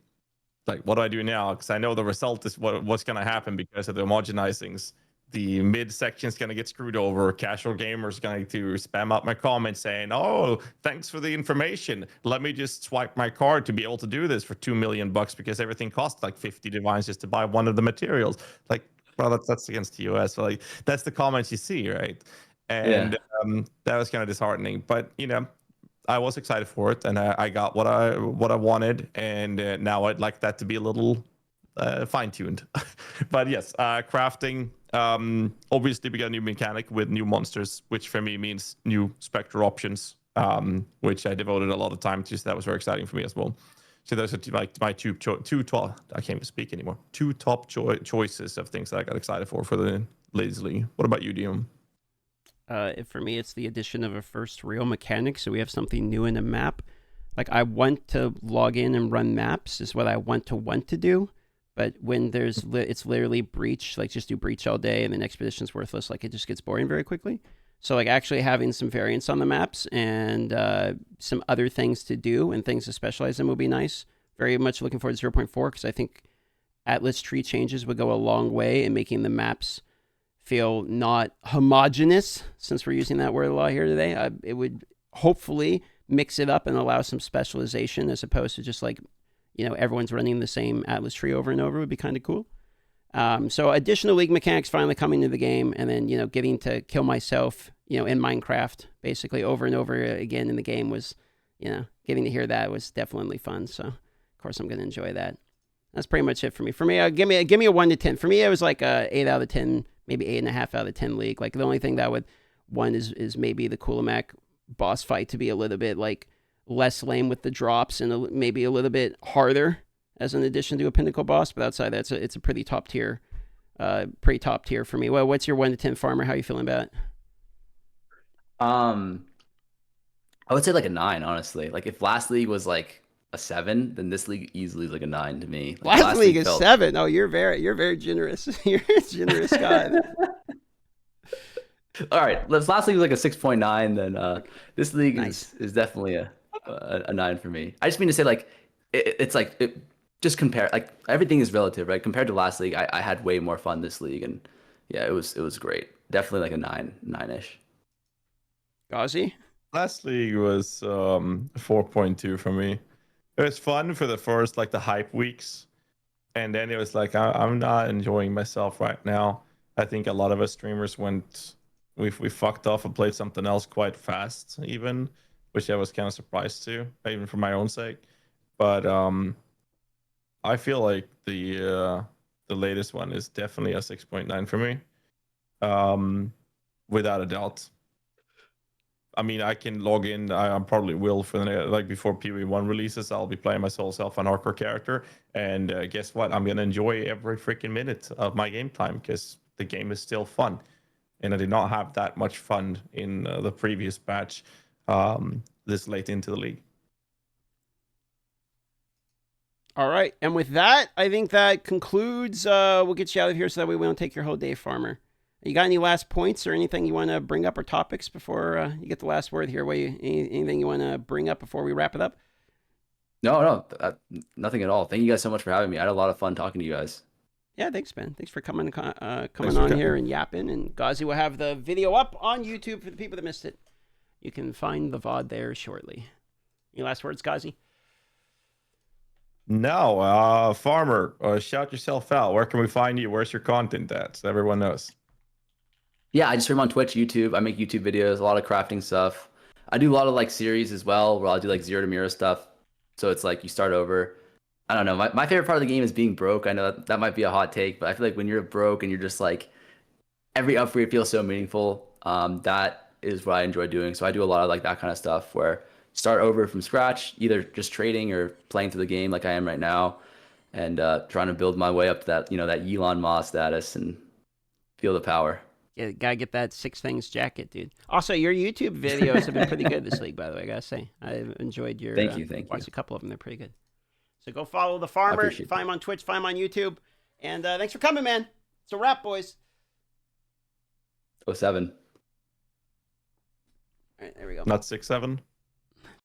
like, what do I do now? Because I know the result is what's going to happen because of the homogenizings. The mid section is going to get screwed over. Casual gamers going to spam up my comments saying, "Oh, thanks for the information. Let me just swipe my card to be able to do this for $2 million because everything costs like 50 divines just to buy one of the materials." Like, well, that's against the US. So, like, that's the comments you see, right? And that was kind of disheartening. But I was excited for it, and I got what I wanted, and now I'd like that to be a little fine-tuned. But yes, crafting. Obviously, we got a new mechanic with new monsters, which for me means new spectral options, which I devoted a lot of time to. So that was very exciting for me as well. So those are like my two top. I can't even speak anymore. Two top choices of things that I got excited for the Ladies League. What about you, Dion? For me, it's the addition of a first real mechanic, so we have something new in the map. Like, I want to log in and run maps is what I want to do, but when it's literally breach, like just do breach all day and then expedition's worthless, like it just gets boring very quickly. So like actually having some variance on the maps and some other things to do and things to specialize in will be nice. Very much looking forward to 0.4 because I think Atlas tree changes would go a long way in making the maps feel not homogenous, since we're using that word a lot here today. It would hopefully mix it up and allow some specialization as opposed to just like, everyone's running the same Atlas tree over and over would be kind of cool. So additional league mechanics finally coming to the game, and then, getting to kill myself, in Minecraft basically over and over again in the game was, getting to hear that was definitely fun. So of course I'm going to enjoy that. That's pretty much it for me. For me, give me a 1 to 10. For me, it was like a 8 out of 10, maybe 8.5 out of 10 league. Like the only thing that would one is maybe the Kulamak boss fight to be a little bit like less lame with the drops and maybe a little bit harder as an addition to a pinnacle boss. But outside that, it's a pretty top tier for me. Well, what's your 1 to 10 farmer? How are you feeling about it? I would say like a 9, honestly. Like if last league was like a 7, then this league easily is like a 9 to me. Like last league is 7. Oh, you're very generous. You're a generous guy. All right, last league was like a 6.9. Then this league is definitely a 9 for me. I just mean to say like it's like just compare, like everything is relative, right? Compared to last league, I had way more fun this league, and yeah, it was great. Definitely like a 9-ish. GHAZZY? Last league was 4.2 for me. It was fun for the first like the hype weeks, and then it was like I'm not enjoying myself right now. I think a lot of us streamers we fucked off and played something else quite fast, even, which I was kind of surprised to, even for my own sake. But I feel like the latest one is definitely a 6.9 for me, without a doubt. I mean, I can log in. I probably will for like before PoE 1 releases. I'll be playing my soul self and hardcore character, and guess what? I'm gonna enjoy every freaking minute of my game time because the game is still fun, and I did not have that much fun in the previous batch this late into the league. All right, and with that, I think that concludes. We'll get you out of here so that way we don't take your whole day, farmer. You got any last points or anything you want to bring up or topics before you get the last word here? Anything you want to bring up before we wrap it up? No, nothing at all. Thank you guys so much for having me. I had a lot of fun talking to you guys. Yeah, thanks, Ben. Thanks for coming on here and yapping. And GHAZZY will have the video up on YouTube for the people that missed it. You can find the VOD there shortly. Any last words, GHAZZY? No, farmer, shout yourself out. Where can we find you? Where's your content at? So everyone knows. Yeah, I just stream on Twitch, YouTube. I make YouTube videos, a lot of crafting stuff. I do a lot of like series as well, where I'll do like 0 to mirror stuff. So it's like you start over. I don't know. My favorite part of the game is being broke. I know that might be a hot take, but I feel like when you're broke and you're just like every upgrade feels so meaningful. That is what I enjoy doing. So I do a lot of like that kind of stuff where start over from scratch, either just trading or playing through the game like I am right now, and trying to build my way up to that, that Elon Musk status and feel the power. Yeah, gotta get that 6 Things jacket, dude. Also, your YouTube videos have been pretty good this week, by the way. I gotta say, I've enjoyed your. Thank you. Watched a couple of them; they're pretty good. So go follow the farmer. Find him on Twitch. Find him on YouTube. And thanks for coming, man. It's a wrap, boys. 07. All right, there we go. Not 6-7.